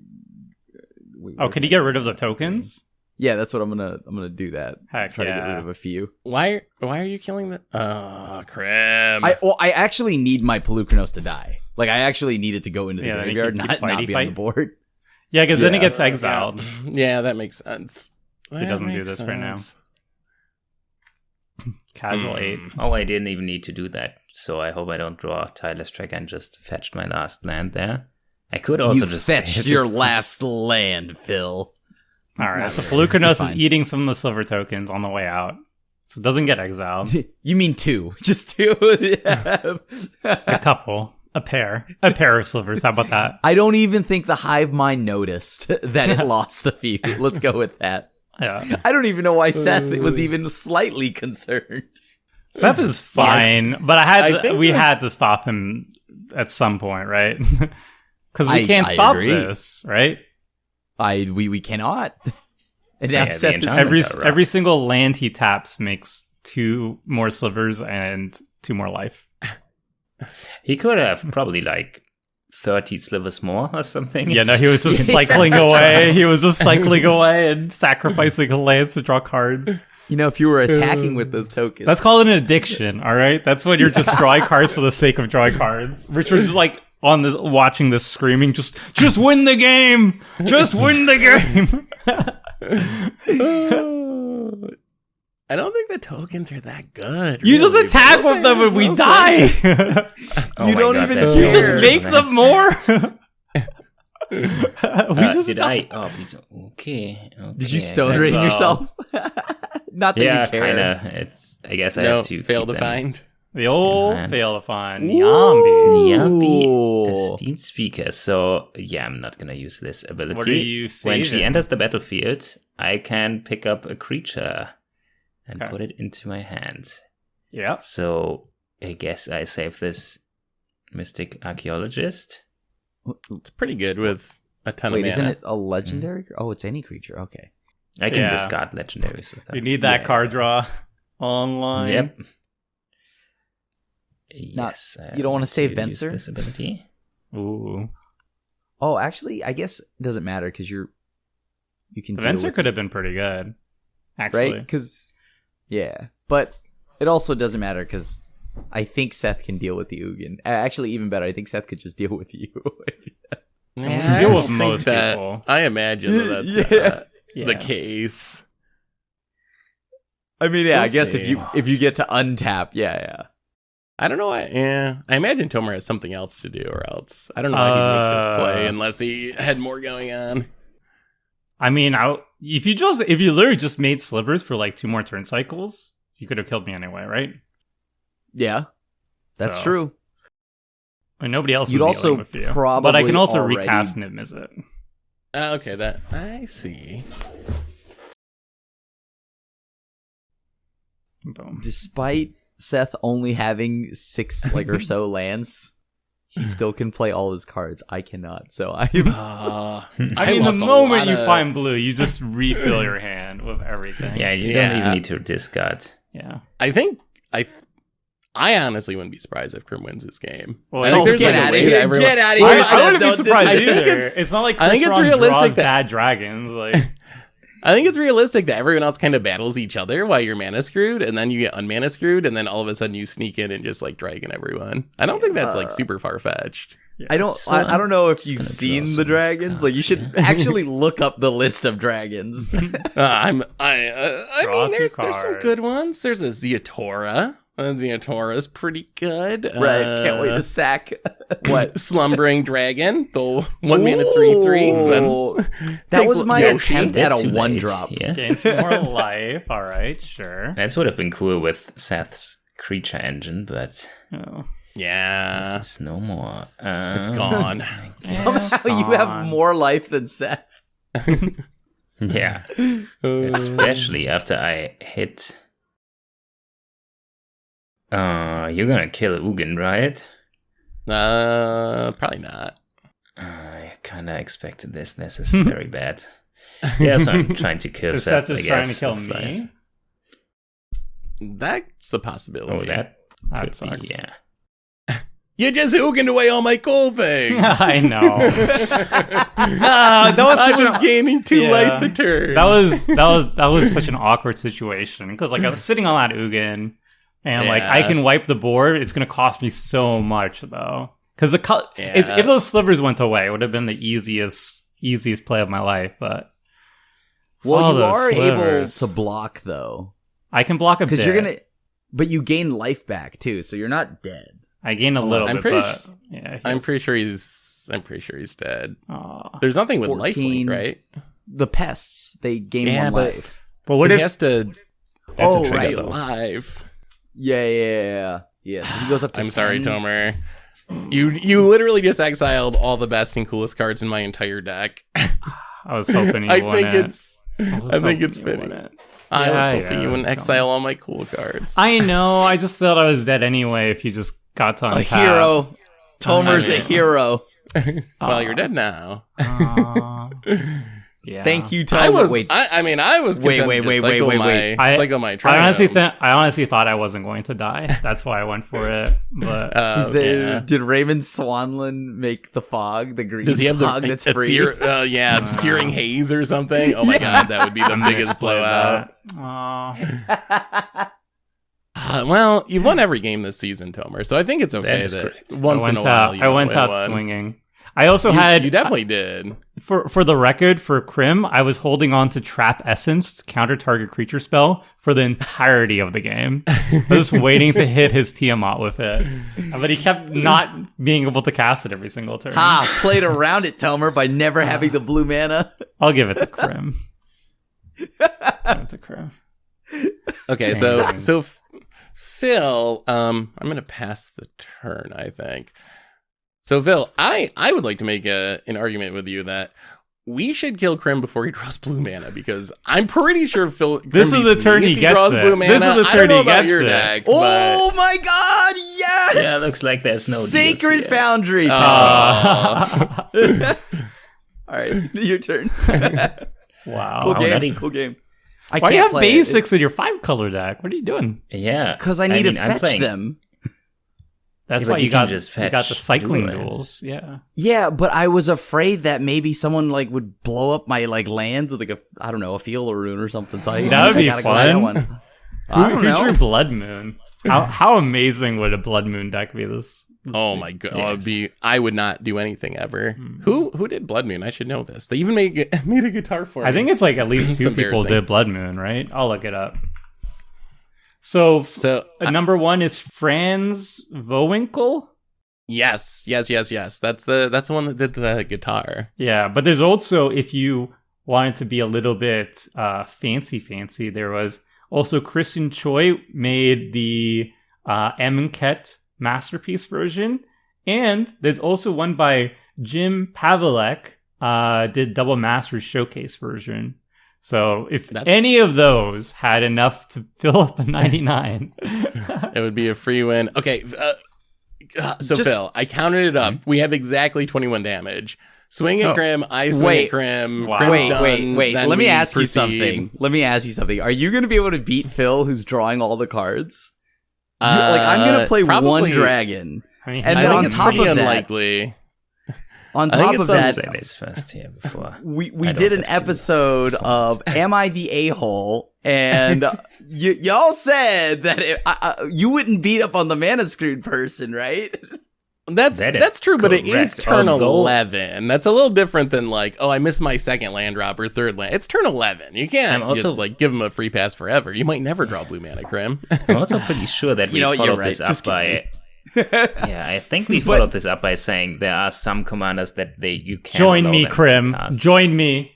S1: Could you get rid of the tokens?
S3: Yeah, that's what I'm gonna do. That
S1: Heck
S3: try to get
S1: yeah.
S3: rid of a few.
S2: Why are you killing the? Oh, Krim.
S3: I actually need my Pelucranos to die. Like I actually need it to go into the
S1: Yeah, then you
S3: graveyard,
S1: can
S3: not
S1: fighty
S3: be on the
S1: fight.
S3: board.
S1: Yeah, because then he
S3: Yeah.
S1: gets exiled.
S2: Yeah, that makes sense.
S1: He doesn't do this right now. Casual 8.
S4: Oh, I didn't even need to do that. So I hope I don't draw a Tireless Tracker and just fetched my last land there. I could also
S3: You
S4: just
S3: fetched your last land, Phil.
S1: All right, so Pelucanos is
S3: Fine.
S1: eating some of the silver tokens on the way out. So it doesn't get exiled.
S3: You mean 2? Just 2? Yeah.
S1: A couple. A pair. A pair of slivers. How about that?
S3: I don't even think the hive mind noticed that it lost a few. Let's go with that.
S1: Yeah.
S3: I don't even know why Seth was even slightly concerned.
S1: Seth is fine, but we
S2: think
S1: had to stop him at some point, right? Because we
S3: I
S1: can't stop
S3: agree.
S1: this, right?
S3: We cannot. And now
S4: Yeah, the
S3: Seth is
S4: enchantments are rough.
S1: Every single land he taps makes 2 more slivers and 2 more life.
S4: He could have probably like 30 slivers more or something.
S1: Yeah, no, he was just cycling away. He was just cycling away and sacrificing lands to draw cards.
S3: if you were attacking with those tokens.
S1: That's called an addiction, all right? That's when you're just drawing cards for the sake of drawing cards. Richard's like on this, watching this, screaming, just win the game! Just win the game!
S2: I don't think the tokens are that good.
S1: You just
S2: really,
S1: attack
S2: but
S1: with them and we
S2: we'll
S1: die!
S4: Oh
S3: You
S4: my
S3: don't
S4: God,
S3: even
S4: that's
S3: care.
S1: You just
S4: weird.
S1: make them
S4: That's-
S1: more! We just
S4: did
S1: die.
S4: I? Oh, please. Okay.
S3: Did you
S4: okay,
S3: stone
S4: that's-
S3: ring
S1: so-
S3: yourself? Not that
S4: Yeah,
S3: you care.
S4: kind of. It's. I guess I
S2: No,
S4: have to
S2: fail
S4: keep
S2: to
S4: them.
S2: find.
S1: The old
S4: Man.
S1: fail to find. Yambi.
S4: Yambi,
S3: Ooh.
S4: esteemed speaker. So yeah, I'm not gonna use this ability.
S1: What are you
S4: When she
S1: saving?
S4: enters the battlefield, I can pick up a creature and
S1: Okay.
S4: put it into my hand.
S1: Yeah.
S4: So I guess I save this mystic archaeologist.
S2: It's pretty good with a ton
S3: Wait,
S2: of mana.
S3: isn't it a legendary? Oh, it's any creature. Okay.
S4: I can
S1: Yeah.
S4: discard legendaries with that.
S1: You need that
S3: Yeah.
S1: card draw online.
S4: Yep.
S3: Not-
S4: Yes.
S3: you don't wanna
S4: want
S3: save
S4: use
S3: Venser?
S4: this ability.
S1: Ooh.
S3: Oh, actually, I guess it doesn't matter because you can
S1: The
S3: deal
S1: Venser
S3: with
S1: could have been pretty good. Actually.
S3: right? Because but it also doesn't matter because I think Seth can deal with the Ugin. Actually, even better, I think Seth could just deal with you.
S2: Yeah,
S1: Deal
S2: I
S1: with
S2: don't think
S1: most
S2: that-
S1: people.
S2: I imagine that that's
S3: Yeah.
S2: not
S1: Yeah.
S2: the case.
S3: I mean, yeah, I
S2: We'll
S3: guess
S2: see.
S3: if you get to untap, yeah.
S2: I don't know. I imagine Tomer has something else to do, or else I don't know how he'd make this play unless he had more going on.
S1: I mean, if you literally just made slivers for like 2 more turn cycles, you could have killed me anyway, right?
S3: Yeah, that's
S1: So,
S3: true.
S1: I mean, nobody else
S3: You'd
S1: is
S3: also
S1: dealing with you. But I can
S3: probably
S1: also
S3: already-
S1: recast Niv Mizzet.
S2: Okay, that I see.
S1: Boom.
S3: Despite Seth only having 6 or so lands, he still can play all his cards. I cannot. So I'm
S1: I mean, the
S2: lost a
S1: moment
S2: lot
S1: you
S2: of-
S1: find blue, you just refill your hand with everything.
S4: Yeah, you don't
S2: Yeah.
S4: even need to discard.
S1: Yeah.
S2: I think I honestly wouldn't be surprised if Krim wins this game.
S1: Well,
S2: I think there's
S3: get
S2: like a
S3: out of
S2: way
S3: here!
S2: that everyone-
S3: Get out of
S1: I,
S3: here!
S1: I
S3: Seth.
S1: wouldn't be
S3: Don't-
S1: surprised
S2: I think
S1: either.
S2: it's-
S1: It's not like
S2: I think
S1: Chris
S2: it's
S1: Ron
S2: realistic
S1: draws
S2: that-
S1: bad dragons. Like,
S2: I think it's realistic that everyone else kind of battles each other while you're mana screwed, and then you get unmana screwed, and then all of a sudden you sneak in and just like dragon everyone. I don't think that's like super far fetched.
S3: I don't.
S4: So
S3: I don't know if
S4: just
S3: you've
S4: gonna draw
S3: seen the
S4: some
S3: dragons. Like you should
S4: cards,
S3: actually look up the list of dragons.
S2: I
S1: Draw
S2: mean,
S1: two
S2: there's some good
S1: cards.
S2: ones. There's a Zeotora. Zeotora's pretty good.
S3: Right? Can't wait to sack.
S2: What slumbering dragon? The 1 mana 3/3.
S3: Ooh.
S2: That's
S3: That was my
S2: Yoshi.
S3: attempt at a
S4: Too
S3: one
S4: late.
S3: drop.
S4: Yeah.
S1: gain some more life. All right, sure.
S4: That would have been cool with Seth's creature engine, but
S1: Oh.
S2: Yeah,
S4: this is no more.
S2: it's gone.
S3: Somehow you have
S1: Gone.
S3: more life than Seth.
S4: Yeah, especially after I hit. You're gonna kill Ugin, right?
S2: Probably not.
S4: I kind of expected this. This is very bad. Yes, I'm trying to kill
S1: Is
S4: Seth.
S1: Seth just
S4: I
S1: trying to
S4: guess,
S1: kill
S4: with flies.
S1: me?
S2: That's a possibility.
S4: Oh, that
S1: That
S4: could
S1: sucks.
S4: be, yeah.
S2: You just hooking away all my cool things.
S1: I know. That was
S2: I
S1: such
S2: was gaining 2
S1: yeah.
S2: life a turn.
S1: that was such an awkward situation because like I was sitting on that Ugin and like I can wipe the board. It's gonna cost me so much though because if those slivers went away, it would have been the easiest play of my life. But
S3: well, you are
S1: slivers.
S3: able to block though.
S1: I can block a bit.
S3: But you gain life back too, so you're not dead.
S1: I gain a little bit, but yeah,
S2: I'm pretty sure he's dead.
S1: Aw.
S2: There's nothing with
S3: 14,
S2: lifelink, right?
S3: The pests, they gain 1 life.
S1: But what if
S2: he has to
S4: That's a
S3: Oh,
S4: trigger,
S3: right.
S4: though.
S2: alive?
S3: Yeah. So he goes up to
S2: I'm
S3: 10.
S2: sorry, Tomer. You literally just exiled all the best and coolest cards in my entire deck.
S1: I was hoping you
S2: I
S1: won
S2: think
S1: it.
S2: I think it's fitting. I was hoping you wouldn't exile all my cool cards.
S1: I know. I just thought I was dead anyway. If you just got to untap.
S3: A hero. Tomer's a hero.
S2: Well, you're dead now.
S1: Yeah.
S3: Thank you, Tomer.
S2: I was.
S3: Wait.
S2: I was.
S3: Wait.
S2: Cycle my
S1: I honestly thought I wasn't going to die. That's why I went for it. But
S3: Did Raymond Swanland make the fog, the green
S2: Does he have
S3: fog
S2: the
S3: that's free?
S2: obscuring haze or something? Oh my god, that would be the biggest blowout. Well, you've won every game this season, Tomer, so I think it's okay that once in a while
S1: I went out swinging. I also had.
S2: You definitely did.
S1: For the record, for Crim, I was holding on to Trap Essence, counter target creature spell, for the entirety of the game. I was just waiting to hit his Tiamat with it. But he kept not being able to cast it every single turn.
S3: Played around it, Tomer, by never having the blue mana.
S1: I'll give it to Crim.
S2: Okay, so Phil, I'm going to pass the turn, I think. So, Phil, I would like to make an argument with you that we should kill Crim before he draws blue mana, because I'm pretty sure Phil.
S1: This is the turn he gets
S2: draws
S1: it.
S2: Blue mana.
S1: This is the turn he gets
S2: your
S1: it.
S2: deck,
S3: Oh my god, yes!
S4: Yeah, it looks like there's no
S3: Sacred
S4: deals, yeah.
S3: Foundry.
S2: Oh.
S3: All right, your turn.
S1: Wow.
S3: Cool game.
S4: Already.
S3: Cool game.
S1: Why do you have basics in your 5-color deck? What are you doing?
S4: Yeah.
S3: Because I need to
S4: I'm
S3: fetch
S4: playing.
S3: them.
S1: That's
S4: Yeah,
S1: why
S4: but
S1: you
S4: you can
S1: got
S4: just
S1: you got the
S4: fetch
S1: cycling
S4: blue lands.
S1: duels. Yeah.
S3: Yeah, but I was afraid that maybe someone would blow up my lands with a field or rune or something. So
S1: That would be
S3: gotta go that
S1: fun.
S3: one. I don't
S1: Who
S3: know.
S1: drew Blood Moon? How amazing would a Blood Moon deck be? This
S2: Oh my god, I would not do anything ever. Who did Blood Moon? I should know this. They even made a guitar for me.
S1: I think it's at least
S2: It's
S1: 2 people
S2: embarrassing.
S1: did Blood Moon, right? I'll look it up. So number 1 is Franz Vowinkle.
S2: Yes. That's the one that did the guitar.
S1: Yeah, but there's also, if you wanted to be a little bit fancy, there was also Christian Choi made the Emket Masterpiece version, and there's also one by Jim Pavelek, did Double Masters Showcase version. So if any of those had enough to fill up a 99,
S2: it would be a free win. Okay, Phil, I counted it up. We have exactly 21 damage. Swing at Crim, I swing at Crim.
S1: Wow.
S2: Crim's done,
S3: Wait.
S2: then
S3: Let me
S2: we
S3: ask you
S2: proceed.
S3: something. Are you going to be able to beat Phil, who's drawing all the cards? I'm going to play
S2: probably,
S3: one dragon.
S1: I mean,
S3: And
S2: I
S3: then
S2: think
S3: on
S2: it's
S3: top
S2: pretty
S3: of that,
S2: unlikely.
S3: on
S2: I think
S3: top
S2: it's
S3: of that,
S4: Play this first here before.
S3: we
S4: I
S3: did
S4: don't
S3: an
S4: have to
S3: episode of Am I the A-hole? And y'all said that you wouldn't beat up on the mana screwed person, right?
S2: That's true, but it is
S4: correct.
S2: turn
S4: Our goal-
S2: 11. That's a little different than I missed my second land drop or third land. It's turn 11. You can't
S4: I'm also-
S2: just give him a free pass forever. You might never draw blue mana, Crim.
S4: I'm also pretty sure that we
S3: know what, you're
S4: followed
S3: right.
S4: this up
S3: Just
S4: by... Yeah, I think we followed this up by saying there are some commanders that you can't
S1: join
S4: allow
S1: me,
S4: them to
S1: Crim.
S4: cast.
S1: Join me.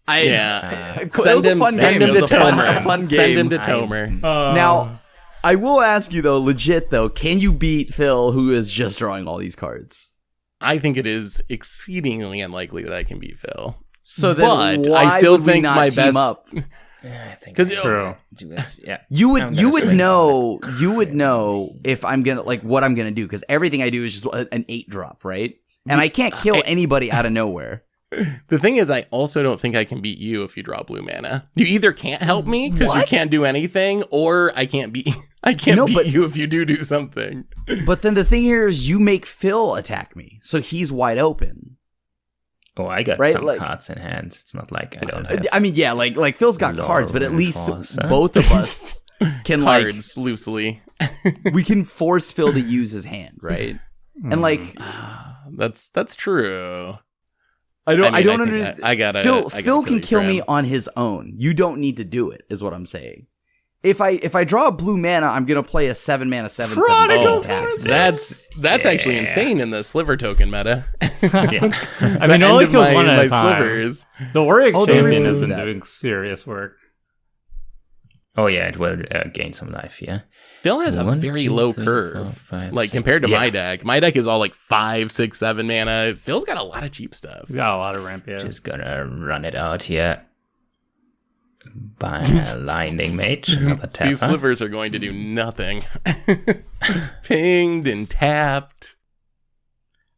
S3: It was a fun
S2: send
S3: game.
S2: him
S3: It
S2: to
S3: was a fun
S2: Tomer. Send
S3: game.
S2: him to Tomer.
S3: Now, I will ask you though, legit though, can you beat Phil, who is just drawing all these cards?
S2: I think it is exceedingly unlikely that I can beat Phil.
S3: So then,
S2: But
S3: why
S2: I still
S3: would we
S2: think
S3: not
S2: my
S3: team
S2: best-
S3: up?
S4: Yeah, I think
S2: 'Cause
S4: we
S1: True.
S4: do this. Yeah.
S3: You
S4: I'm
S3: would
S4: gonna swing
S3: know
S4: on it.
S3: you would know if I'm gonna what I'm gonna do, because everything I do is just an 8-drop, right? And I can't kill anybody out of nowhere.
S2: The thing is, I also don't think I can beat you if you draw blue mana. You either can't help me because you can't do anything, or I can't beat you if you do something.
S3: But then the thing here is you make Phil attack me, so he's wide open.
S4: Oh, I got some cards in hand. It's not like I don't have.
S3: I mean, yeah, like Phil's got cards, but at least both of us can
S2: cards loosely.
S3: We can force Phil to use his hand, right? And like
S2: that's true.
S3: I don't understand.
S2: I gotta.
S3: Phil can kill me on his own. You don't need to do it, is what I'm saying. If I draw a blue mana, I'm gonna play a 7-mana 7/7.
S2: That's actually insane in the sliver token meta.
S1: Yeah. I mean, it only kills one at a time.
S2: Slivers.
S1: The Warrior Champion has been doing serious work.
S4: Oh yeah, it will gain some life. Yeah,
S2: Phil has a very low curve, compared to my deck. My deck is all like 5, 6, 7 mana. Phil's got a lot of cheap stuff.
S1: We got a lot of ramp. Yeah,
S4: just gonna run it out here. By a Lightning Mage.
S2: These slivers are going to do nothing. Pinged and tapped.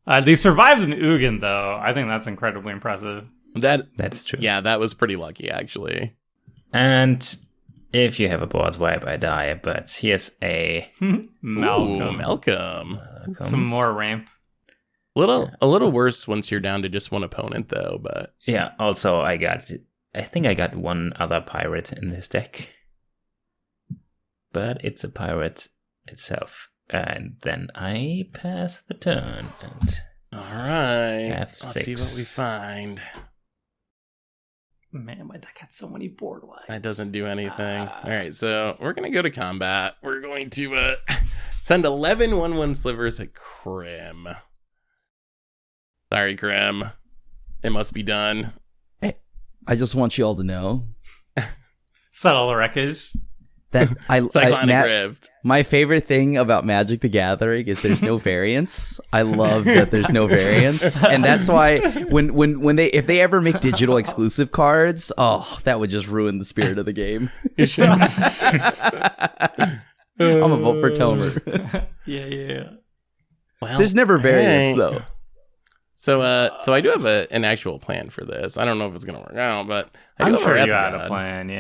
S1: They survived an Ugin, though. I think that's incredibly impressive.
S4: That's true.
S2: Yeah, that was pretty lucky, actually.
S4: And if you have a board wipe, I die. But here's a
S2: Malcolm.
S1: Some more ramp.
S2: A little worse once you're down to just one opponent, though. But
S4: yeah, also I think I got one other pirate in this deck. But it's a pirate itself. And then I pass the turn. And
S2: alright.
S4: Let's
S2: see what we find.
S1: Man, my deck had so many board wipes.
S2: That doesn't do anything. Alright, so we're going to go to combat. We're going to send 11 1/1 slivers at Krim. Sorry, Krim. It must be done.
S3: I just want you all to know
S1: settle the wreckage.
S3: That
S2: Rift.
S3: My favorite thing about Magic the Gathering is there's no variance. I love that there's no variance, and that's why if they ever make digital exclusive cards, that would just ruin the spirit of the game. I'm a vote for Tomer.
S1: Yeah.
S3: Well, there's never variance though.
S2: So I do have an actual plan for this. I don't know if it's gonna work out, but
S1: I'm sure you had a plan.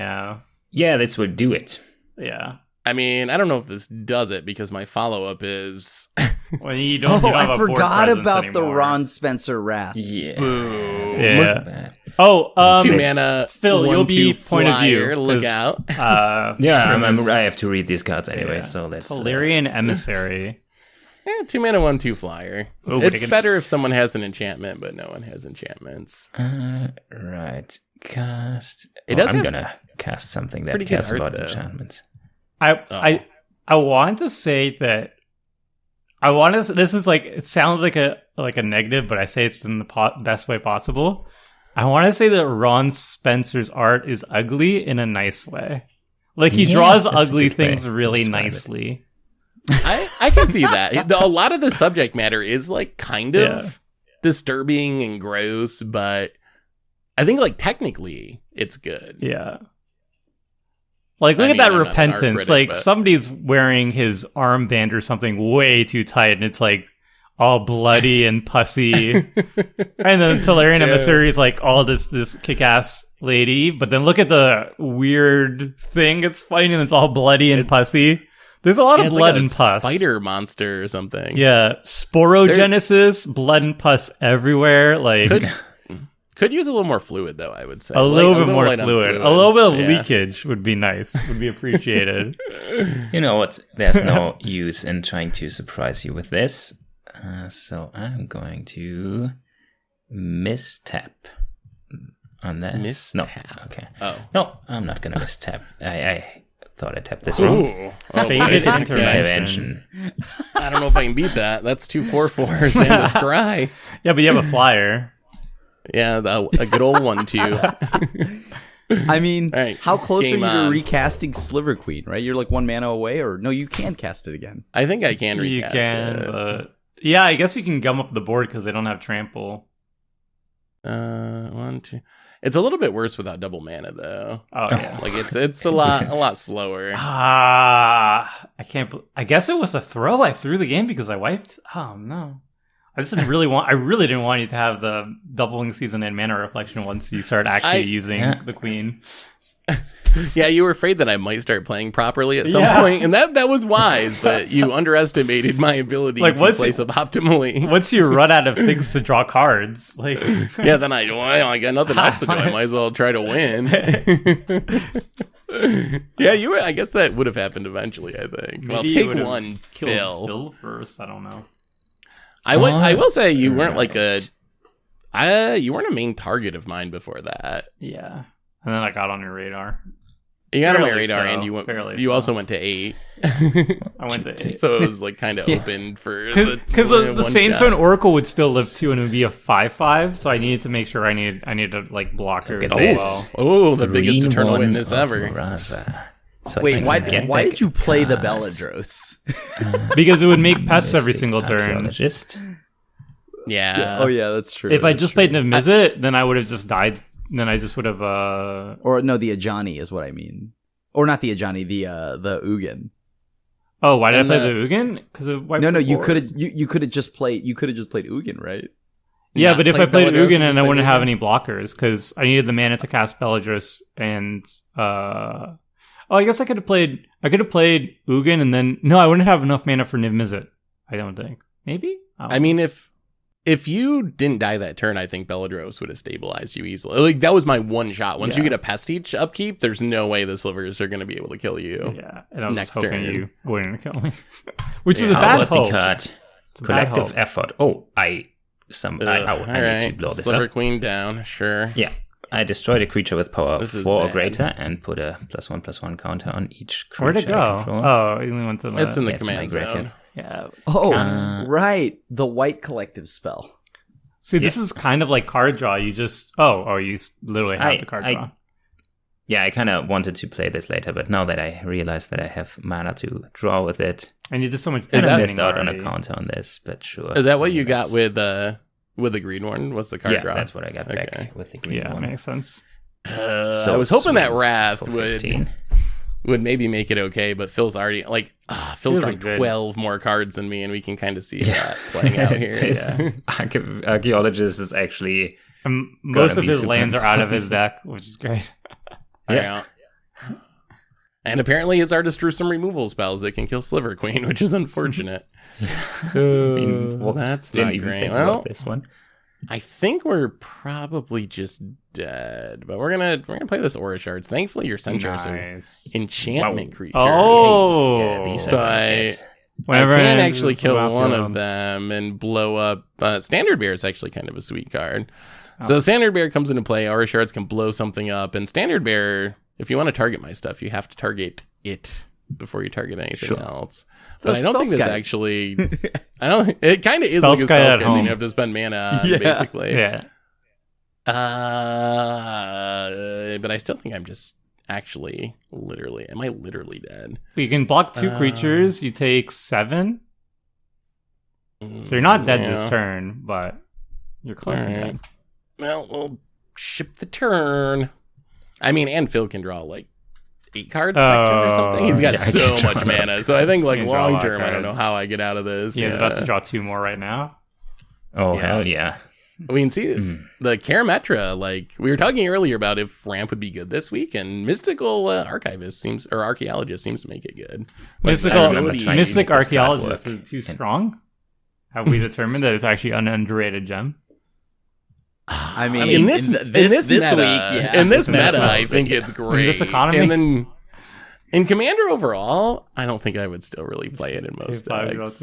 S1: Yeah,
S4: this would do it.
S1: Yeah.
S2: I mean, I don't know if this does it because my follow-up is
S1: when you don't. I
S3: forgot about the Ron Spencer wrath.
S4: Yeah.
S2: Boo.
S1: Yeah. Oh,
S2: 2 mana.
S1: Phil, you'll be point of view.
S2: Look out.
S4: I have to read these cards anyway. So let's.
S1: Talarian Emissary.
S2: 2 mana 1/2 flyer. It's better if someone has an enchantment, but no one has enchantments.
S4: Right. Cast.
S2: I'm
S4: gonna cast something that cares about enchantments.
S1: I want to say that this is like, it sounds like a negative, but I say it's in the best way possible. I want to say that Ron Spencer's art is ugly in a nice way. Like he draws ugly things really nicely.
S2: I can see that. A lot of the subject matter is like kind of disturbing and gross, but I think like technically it's good.
S1: Yeah. Like look at that repentance. Critic, somebody's wearing his armband or something way too tight and it's like all bloody and pussy. And then Talarian Emissary is like all this kick-ass lady, but then look at the weird thing it's fighting and it's all bloody and pussy. There's a lot of blood and pus.
S2: Spider monster or something.
S1: Yeah, sporogenesis, blood and pus everywhere. Like
S2: could use a little more fluid, though. I would say
S1: a little bit more fluid. A little bit of leakage would be nice. Would be appreciated.
S4: You know what? There's no use in trying to surprise you with this. So I'm going to mistap on this. No, okay.
S2: Oh
S4: no, I'm not gonna mistap. I thought I tapped this wrong.
S1: Faded intervention.
S2: I don't know if I can beat that. That's 2 4/4s and a scry.
S1: Yeah, but you have a flyer.
S2: Yeah, a good old 1/2.
S3: I mean,
S2: right,
S3: how close are you to recasting Sliver Queen, right? You're like 1 mana away, or no, you can cast it again.
S2: I think I can recast it.
S1: But yeah, I guess you can gum up the board because they don't have trample.
S2: 1, 2. It's a little bit worse without double mana, though.
S1: Oh yeah,
S2: like it's a lot slower.
S1: I can't. I guess it was a throw. I threw the game because I wiped. Oh no, I really didn't want you to have the doubling season and mana reflection once you start actually using the queen.
S2: Yeah, you were afraid that I might start playing properly at some point, and that was wise, but you underestimated my ability to place up optimally.
S1: Once you run out of things to draw cards, like
S2: then I got nothing else to do. I might as well try to win. I guess that would have happened eventually, I think.
S1: Maybe
S2: well, take one, Phil
S1: first. I don't know.
S2: I will say you weren't you weren't a main target of mine before that.
S1: Yeah. And then I got on your radar.
S2: You got on my radar, and you also went to 8.
S1: I went to 8.
S2: So it was like kind of open for
S1: because the Sandstone Oracle would still live 2 and it would be a 5/5. So I needed to make sure I needed like blockers as well.
S2: Oh, the biggest Eternal Witness ever.
S3: So wait, why did you play the Belladros?
S1: Because it would make pests every single turn.
S2: Yeah.
S3: Oh yeah, that's true.
S1: If I just played Niv-Mizzet, then I would have just died. Then I just would have
S3: or no, the Ajani is what I mean. Or not the Ajani, the Ugin.
S1: Oh, why did I play the Ugin? Because
S3: no, you could have just played Ugin, right?
S1: Yeah, but if I played Ugin and I wouldn't have any blockers because I needed the mana to cast Belladros and I guess I could have played Ugin and then I wouldn't have enough mana for Niv-Mizzet. I don't think. Maybe?
S2: I mean, if you didn't die that turn, I think Belladros would have stabilized you easily. Like, that was my one shot. Once you get a Pestige upkeep, there's no way the Slivers are going to be able to kill you.
S1: Yeah, and I was
S2: next
S1: hoping
S2: turn.
S1: You wouldn't kill me. Which is a bad hope.
S4: Collective effort. Oh, I need to blow this
S2: Sliver
S4: up.
S2: Queen down, sure.
S4: Yeah. I destroyed a creature with power of 4 or greater and put a +1/+1 counter on each creature.
S1: Where'd it go?
S4: I control.
S1: Oh, you only went to the...
S2: It's in the command zone.
S1: Yeah.
S3: Oh, right. The white collective spell.
S1: See, this is kind of like card draw. You just... you literally have the card draw.
S4: Yeah, I kind of wanted to play this later, but now that I realized that I have mana to draw with it...
S1: And you did so much...
S4: I missed out on a counter on this, but sure.
S2: Is that what you got with the green one? Was the card draw?
S4: Yeah, that's what I got back with the green one.
S1: Yeah, makes sense.
S2: So I was hoping that Wrath would maybe make it okay, but Phil's already Phil's got 12 more cards than me, and we can kind of see that playing out here.
S4: Archaeologist is actually
S1: most of his lands are out of his deck, which is great.
S2: Yeah. And apparently his artist drew some removal spells that can kill Sliver Queen, which is unfortunate. That's not great. Well,
S4: this one.
S2: I think we're probably just dead, but we're gonna play this Aura Shards. Thankfully, your Centaurs are enchantment creatures.
S1: Oh,
S4: yeah,
S2: so I can actually kill one of them and blow up. Standard Bear is actually kind of a sweet card. So Standard Bear comes into play. Aura Shards can blow something up, and Standard Bear, if you want to target my stuff, you have to target it before you target anything else. So but I don't think this actually... It kind of is like a Spellsky thing. You have to spend mana on, basically.
S1: Yeah.
S2: But I still think I'm just actually literally... Am I literally dead?
S1: You can block 2 creatures. You take 7. So you're not dead this turn, but you're close to dead.
S2: Well, we'll ship the turn. I mean, and Phil can draw 8 cards next turn or something. He's got so much mana. So I think long term, I don't know how I get out of this.
S1: He's about to draw 2 more right now.
S4: Oh, hell yeah.
S2: I mean, see, the Karametra, we were talking earlier about if Ramp would be good this week, and Mystical Archivist Archaeologist seems to make it good.
S1: Mystic Archaeologist is too strong? Have we determined that it's actually an underrated gem?
S3: I mean,
S2: in this week, in this meta, I think it's great.
S1: In this economy?
S2: And then in Commander overall, I don't think I would still really play it in most decks.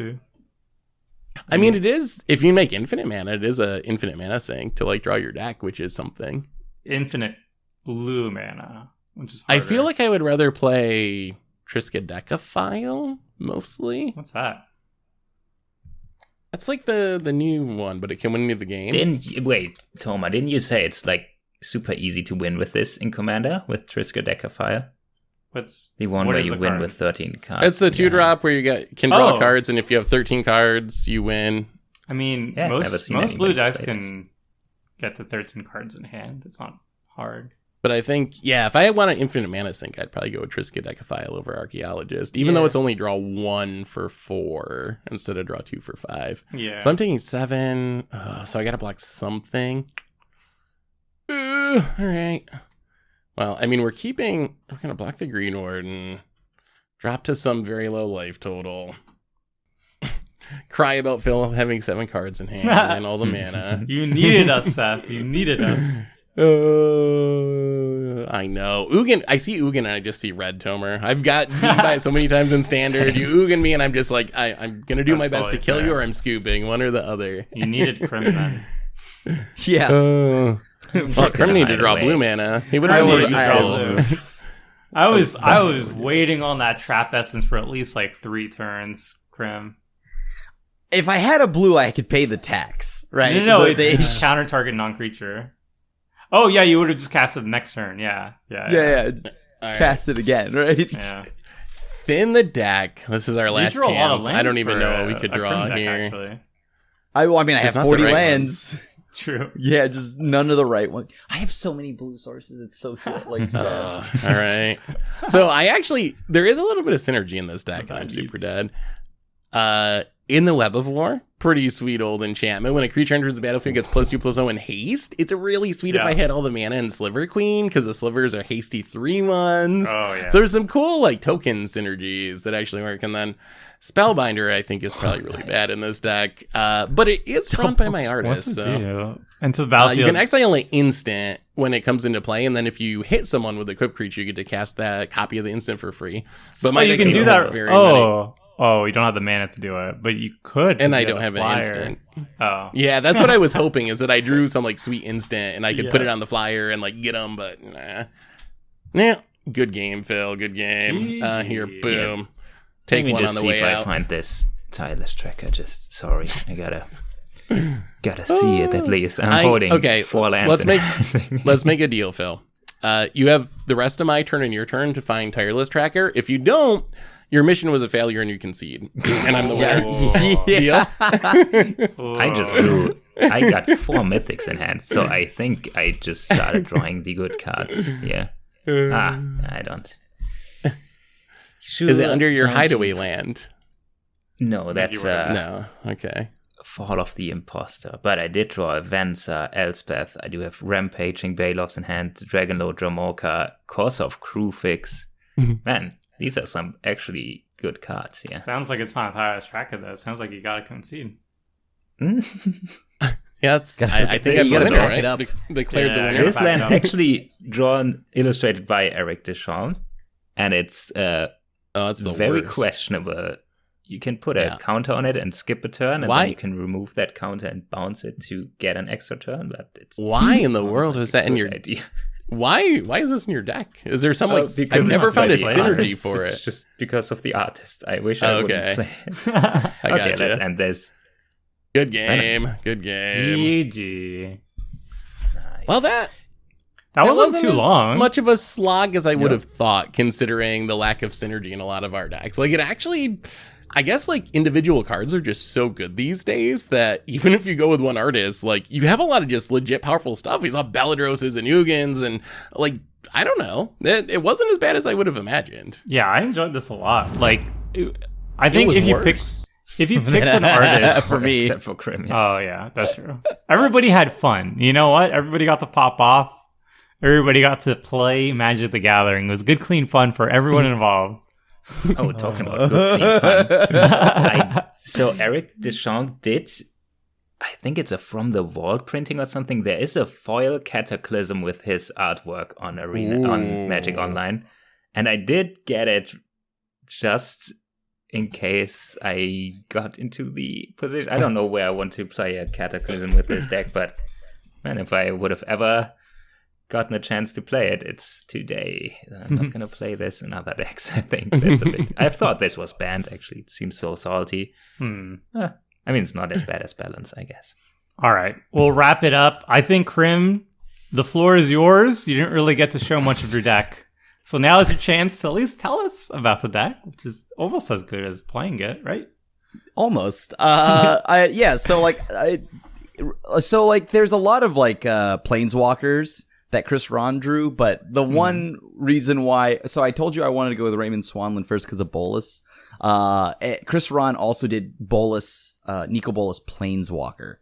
S2: I mean, it is, if you make infinite mana, it is a infinite mana sink to draw your deck, which is something.
S1: Infinite blue mana, which is harder.
S2: I feel like I would rather play Triskaidekaphile, mostly.
S1: What's that?
S2: That's the new one, but it can win you the game.
S4: Wait, Toma, didn't you say it's super easy to win with this in Commander with Triskaidekaphile?
S1: What's
S4: the one where you win with 13 cards?
S2: It's the 2-drop where you can draw cards, and if you have 13 cards, you win.
S1: I mean, most blue decks can get to 13 cards in hand. It's not hard.
S2: But I think, yeah, if I want an infinite mana sink, I'd probably go with Triskaidekaphile over Archaeologist, even though it's only draw 1 for 4 instead of draw 2 for 5.
S1: Yeah.
S2: So I'm taking 7. So I got to block something. All right. Well, I mean, we're going to block the Green Warden, drop to some very low life total, cry about Phil having 7 cards in hand and all the mana.
S1: You needed us, Seth. You needed us.
S2: I know. Ugin. I see Ugin and I just see red Tomer. I've got beat by it so many times in standard. You Ugin me and I'm just like, I'm going to do my best to kill you or I'm scooping. One or the other.
S1: You needed Crim then.
S3: Yeah.
S2: Well, Crim needed to draw blue mana. He would have needed to draw blue.
S1: I was waiting on that Trap Essence for at least like 3 turns, Crim.
S3: If I had a blue, I could pay the tax, right?
S1: No, it's counter target non-creature. Oh, yeah, you would have just cast it the next turn. Yeah.
S3: Just cast it again, right?
S1: Yeah.
S2: Thin the deck. This is our last
S1: drew a lot of
S2: chance.
S1: lands
S2: I don't even
S1: for
S2: know what we could draw
S1: deck,
S2: here.
S1: actually.
S3: I mean, I have
S2: not the
S3: 40
S2: right
S3: lands.
S1: True.
S3: Yeah, just none of the right ones. I have so many blue sources. It's so sad. Like,
S2: All right. So there is a little bit of synergy in this deck, and I'm super dead. In the Web of War, pretty sweet old enchantment. When a creature enters the battlefield, gets +2/+0 in haste. It's really sweet if I had all the mana in Sliver Queen, because the slivers are hasty 3/1s.
S1: Oh, yeah.
S2: So there's some cool like token synergies that actually work. And then Spellbinder, I think, is probably really bad in this deck. But it is front by my artist.
S1: What's it
S2: So.
S1: do? Into the battlefield.
S2: You can exile an instant when it comes into play, and then if you hit someone with a equipped creature, you get to cast that copy of the instant for free. But
S1: you can do that. Oh, you don't have the mana to do it, but you could.
S2: And I don't have an instant.
S1: Oh,
S2: yeah, that's what I was hoping, is that I drew some like sweet instant, and I could put it on the flyer and like get them, but nah. Yeah, good game, Phil. Good game. Here, boom.
S4: Yeah.
S2: Take one
S4: just
S2: on the way
S4: see if
S2: out.
S4: I find this tireless tracker. Sorry, I gotta see it at least. I'm holding 4 lands.
S2: Let's make a deal, Phil. You have the rest of my turn and your turn to find tireless tracker. If you don't, your mission was a failure and you concede. And I'm the winner. Deal?
S4: I got 4 mythics in hand, so I think I just started drawing the good cards. Yeah. I don't. Sure,
S2: is it under your hideaway land?
S4: No, that's
S2: no. Okay.
S4: Fall of the Imposter. But I did draw a Venser, Elspeth. I do have Rampaging Bailoffs in hand, Dragonlord, Dramoka, Course of Crewfix. Man, these are some actually good cards, yeah.
S1: Sounds like it's not a tireless tracker, though. Sounds like you gotta concede.
S2: Yeah, I think I'm going to back it up. Declared the winner.
S4: This land actually illustrated by Eric Deschamps, and it's
S2: it's the
S4: very
S2: worst.
S4: Questionable. You can put a counter on it and skip a turn, and then you can remove that counter and bounce it to get an extra turn. But it's
S2: why in the world is that in your
S4: idea?
S2: Why is this in your deck? Is there some I've never found a synergy for it.
S4: It's just because of the artist. I wish I wouldn't play it. Okay, let's end this.
S2: Good game. Good game.
S1: GG.
S4: Nice.
S2: Well, that
S1: wasn't too long.
S2: Much of a slog as I would have thought, considering the lack of synergy in a lot of our decks. Like, it actually, I guess, like, individual cards are just so good these days that even if you go with one artist, like, you have a lot of just legit powerful stuff. We saw Belladroses and Ugins, and, like, I don't know. It wasn't as bad as I would have imagined.
S1: Yeah, I enjoyed this a lot. Like, I think if you picked an artist
S3: for me,
S4: except for Crim.
S1: Oh yeah, that's true. Everybody had fun. You know what? Everybody got to pop off. Everybody got to play Magic the Gathering. It was good, clean fun for everyone involved.
S4: Oh, talking about good, clean fun. So Eric Deschamps did, I think it's a From the Vault printing or something. There is a foil Cataclysm with his artwork on on Magic Online, and I did get it just in case I got into the position. I don't know where I want to play a Cataclysm with this deck, but man, if I would have ever gotten a chance to play it, it's today. I'm not going to play this in other decks, I think. That's a big... I thought this was banned, actually. It seems so salty. I mean, it's not as bad as Balance, I guess.
S1: All right, we'll wrap it up. I think, Crim, the floor is yours. You didn't really get to show much of your deck. So now is your chance to at least tell us about the deck, which is almost as good as playing it, right?
S3: Almost. So there's a lot of like planeswalkers that Chris Rahn drew, but the one reason why, so I told you I wanted to go with Raymond Swanland first because of Bolas. Chris Rahn also did Bolas, Nico Bolas Planeswalker,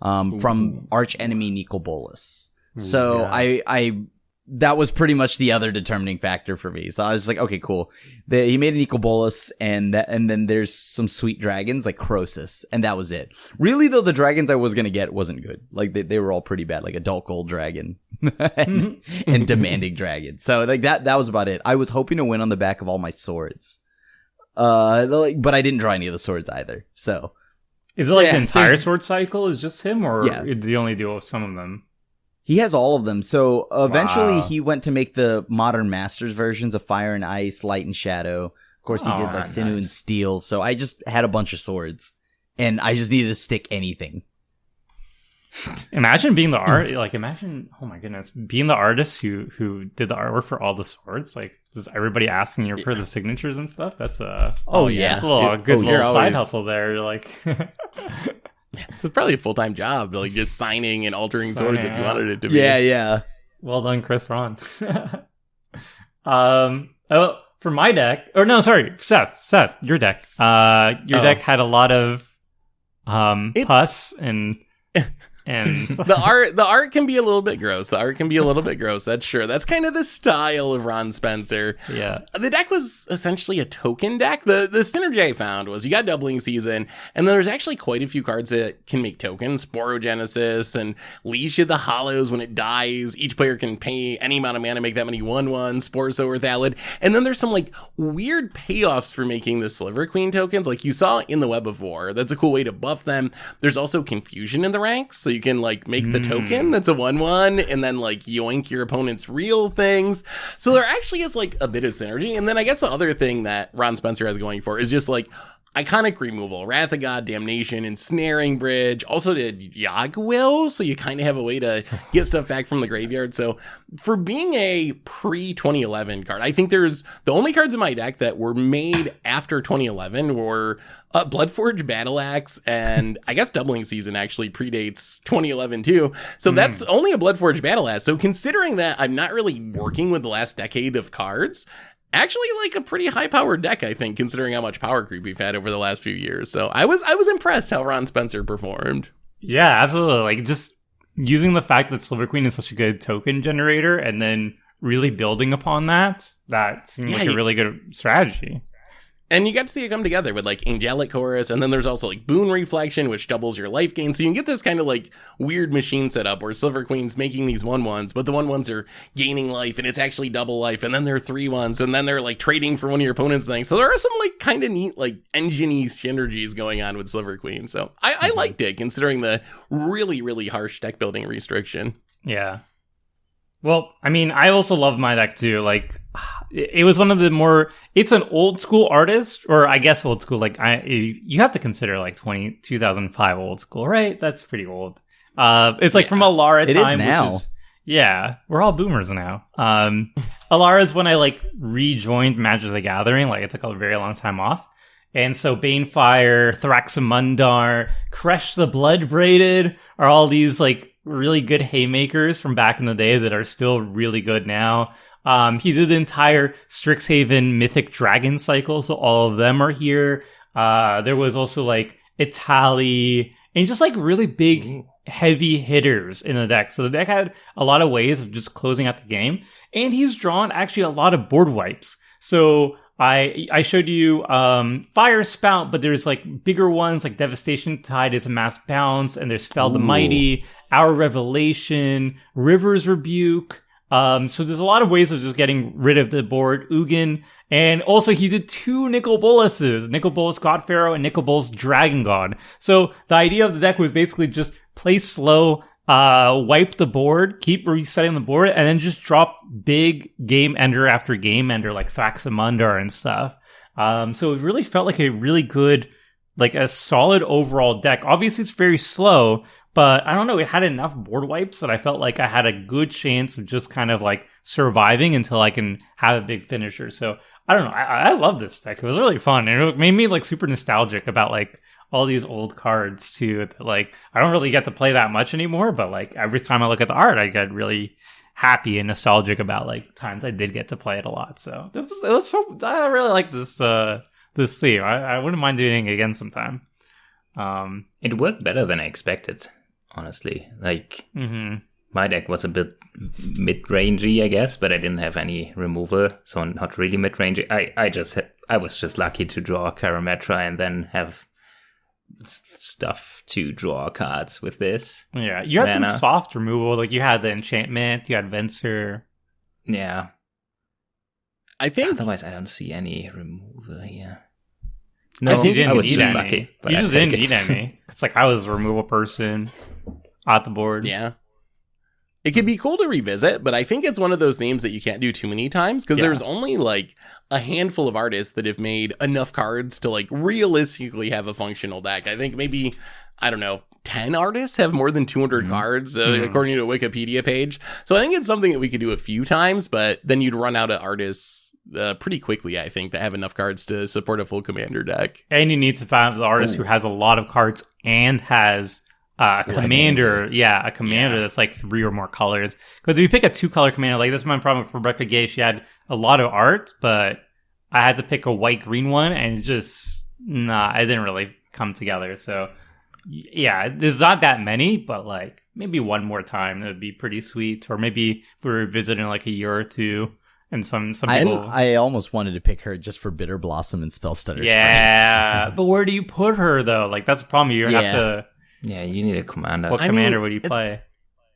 S3: from arch enemy Nico Bolas. So I that was pretty much the other determining factor for me. So I was like, okay, cool. He made an Nico Bolas, and then there's some sweet dragons like Croesus, and that was it. Really though, the dragons I was gonna get wasn't good. Like they were all pretty bad, like Adult Gold Dragon and Demanding Dragon. So like that was about it. I was hoping to win on the back of all my swords. But I didn't draw any of the swords either. So
S1: is it like the entire sword cycle is just him, or did he only do some of them?
S3: He has all of them. So eventually he went to make the Modern Masters versions of Fire and Ice, Light and Shadow. Of course, he did like Sinew and Steel. So I just had a bunch of swords, and I just needed to stick anything.
S1: Imagine being the art, like imagine, oh my goodness, being the artist who did the artwork for all the swords. Like, just everybody asking you for the signatures and stuff. That's a that's a little side hustle there. You're like.
S2: It's probably a full-time job, like just signing and altering swords if you wanted it to be.
S3: Yeah.
S1: Well done, Chris Rahn. For my deck, or no, sorry, Seth, your deck. Your deck had a lot of pus and
S2: the art can be a little bit gross. That's sure. That's kind of the style of Ron Spencer.
S1: Yeah.
S2: The deck was essentially a token deck. The synergy I found was you got Doubling Season, and then there's actually quite a few cards that can make tokens. Sporogenesis and Leash of the Hollows. When it dies, each player can pay any amount of mana, make that many 1/1. Spore Sower Thallid. And then there's some like weird payoffs for making the Sliver Queen tokens. Like you saw in the Web of War. That's a cool way to buff them. There's also confusion in the ranks. So you can like make the token that's a 1/1 and then like yoink your opponent's real things. So there actually is like a bit of synergy. And then I guess the other thing that Ron Spencer has going for is just like iconic removal, Wrath of God, Damnation, Ensnaring Bridge. Also did Yagg-Will, so you kind of have a way to get stuff back from the graveyard. So for being a pre-2011 card, I think there's the only cards in my deck that were made after 2011 were Bloodforge Battle Axe, and I guess Doubling Season actually predates 2011 too. So that's only a Bloodforge Battle Axe. So considering that I'm not really working with the last decade of cards, actually like a pretty high powered deck, I think, considering how much power creep we've had over the last few years. So I was impressed how Ron Spencer performed.
S1: Yeah, absolutely. Like just using the fact that Sliver Queen is such a good token generator and then really building upon that seemed like a really good strategy.
S2: And you got to see it come together with like Angelic Chorus, and then there's also like Boon Reflection, which doubles your life gain. So you can get this kind of like weird machine setup where Silver Queen's making these 1/1s, but the 1/1s are gaining life, and it's actually double life, and then there are 3/1s, and then they're like trading for one of your opponent's things. So there are some like kind of neat like engine-y synergies going on with Silver Queen. So I liked it considering the really, really harsh deck building restriction.
S1: Yeah. Well, I mean, I also love my deck too. Like, it was one of the more. It's an old school artist, or I guess old school. Like, you have to consider like 2005 old school, right? That's pretty old. It's like from Alara time.
S3: It is now.
S1: Which is, yeah, we're all boomers now. Alara is when I like rejoined Magic the Gathering. Like, it took a very long time off. And so Banefire, Thraxamundar, Kresh the Blood Braided are all these like really good haymakers from back in the day that are still really good now. He did the entire Strixhaven Mythic Dragon cycle, so all of them are here. There was also like Itali and just like really big heavy hitters in the deck. So the deck had a lot of ways of just closing out the game. And he's drawn actually a lot of board wipes. So I showed you Fire Spout, but there's like bigger ones like Devastation Tide is a mass bounce, and there's Fell the Mighty, Our Revelation, River's Rebuke. So there's a lot of ways of just getting rid of the board. Ugin, and also he did 2 Nicol Boluses, Nicol Bolus God Pharaoh and Nicol Bolus Dragon God. So the idea of the deck was basically just play slow, wipe the board, keep resetting the board, and then just drop big game ender after game ender like Thraxamundar and stuff. So it really felt like a really good, like a solid overall deck. Obviously it's very slow, but I don't know, it had enough board wipes that I felt like I had a good chance of just kind of like surviving until I can have a big finisher. So I don't know, I love this deck. It was really fun, and it made me like super nostalgic about like all these old cards too that like I don't really get to play that much anymore, but like every time I look at the art I get really happy and nostalgic about like times I did get to play it a lot. So it was so I really like this theme. I wouldn't mind doing it again sometime.
S4: It worked better than I expected, honestly. Like, my deck was a bit mid-rangey, I guess, but I didn't have any removal, so not really mid-rangey. I was just lucky to draw Karametra and then have stuff to draw cards with this.
S1: Yeah, you had
S4: mana.
S1: some soft removal, like you had the enchantment, you had Venser.
S4: Yeah.
S2: I think
S4: Otherwise, I don't see any removal here.
S1: No,
S2: I think
S1: you didn't
S4: I was
S1: need
S4: just
S1: any.
S4: lucky, but
S1: You
S4: I
S1: just
S4: take
S1: didn't
S4: it.
S1: need any. It's like I was a removal person at the board.
S2: yeah. It could be cool to revisit, but I think it's one of those themes that you can't do too many times because
S1: Yeah.
S2: there's only like a handful of artists that have made enough cards to like realistically have a functional deck. I think maybe, I don't know, 10 artists have more than 200 cards, according to a Wikipedia page. So I think it's something that we could do a few times, but then you'd run out of artists pretty quickly, I think, that have enough cards to support a full commander deck.
S1: And you need to find the artist who has a lot of cards and has a commander. Yeah, a commander that's like 3 or more colors. Because if you pick a 2-color commander, like this is my problem with Rebecca Gay. She had a lot of art, but I had to pick a white-green one, and it just, it didn't really come together. So, yeah, there's not that many, but like maybe one more time, it would be pretty sweet. Or maybe if we were visiting in like a year or two. And some people...
S3: I almost wanted to pick her just for Bitter Blossom and Spellstutter.
S1: Yeah, but where do you put her, though? Like, that's the problem. You have to...
S4: Yeah, you need a commander.
S1: What commander would you play?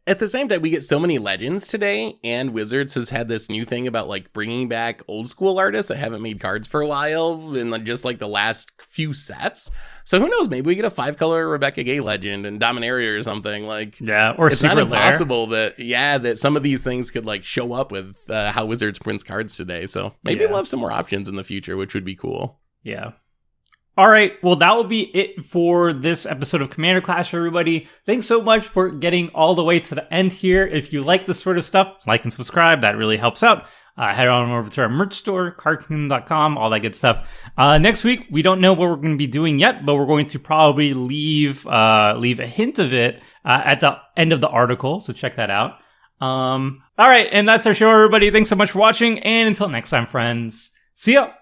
S2: At the same time, we get so many legends today, and Wizards has had this new thing about like bringing back old school artists that haven't made cards for a while in like, just like the last few sets. So who knows? Maybe we get a 5-color Rebecca Gay legend and Dominaria or something. Like,
S1: Yeah, or
S2: it's
S1: Secret
S2: not
S1: Lair.
S2: impossible that some of these things could like show up with how Wizards prints cards today. So maybe
S1: Yeah.
S2: we'll have some more options in the future, which would be cool.
S1: Yeah. All right. Well, that will be it for this episode of Commander Clash, everybody. Thanks so much for getting all the way to the end here. If you like this sort of stuff, like and subscribe. That really helps out. Head on over to our merch store, cartoon.com, all that good stuff. Next week, we don't know what we're going to be doing yet, but we're going to probably leave a hint of it at the end of the article. So check that out. All right. And that's our show, everybody. Thanks so much for watching. And until next time, friends, see ya.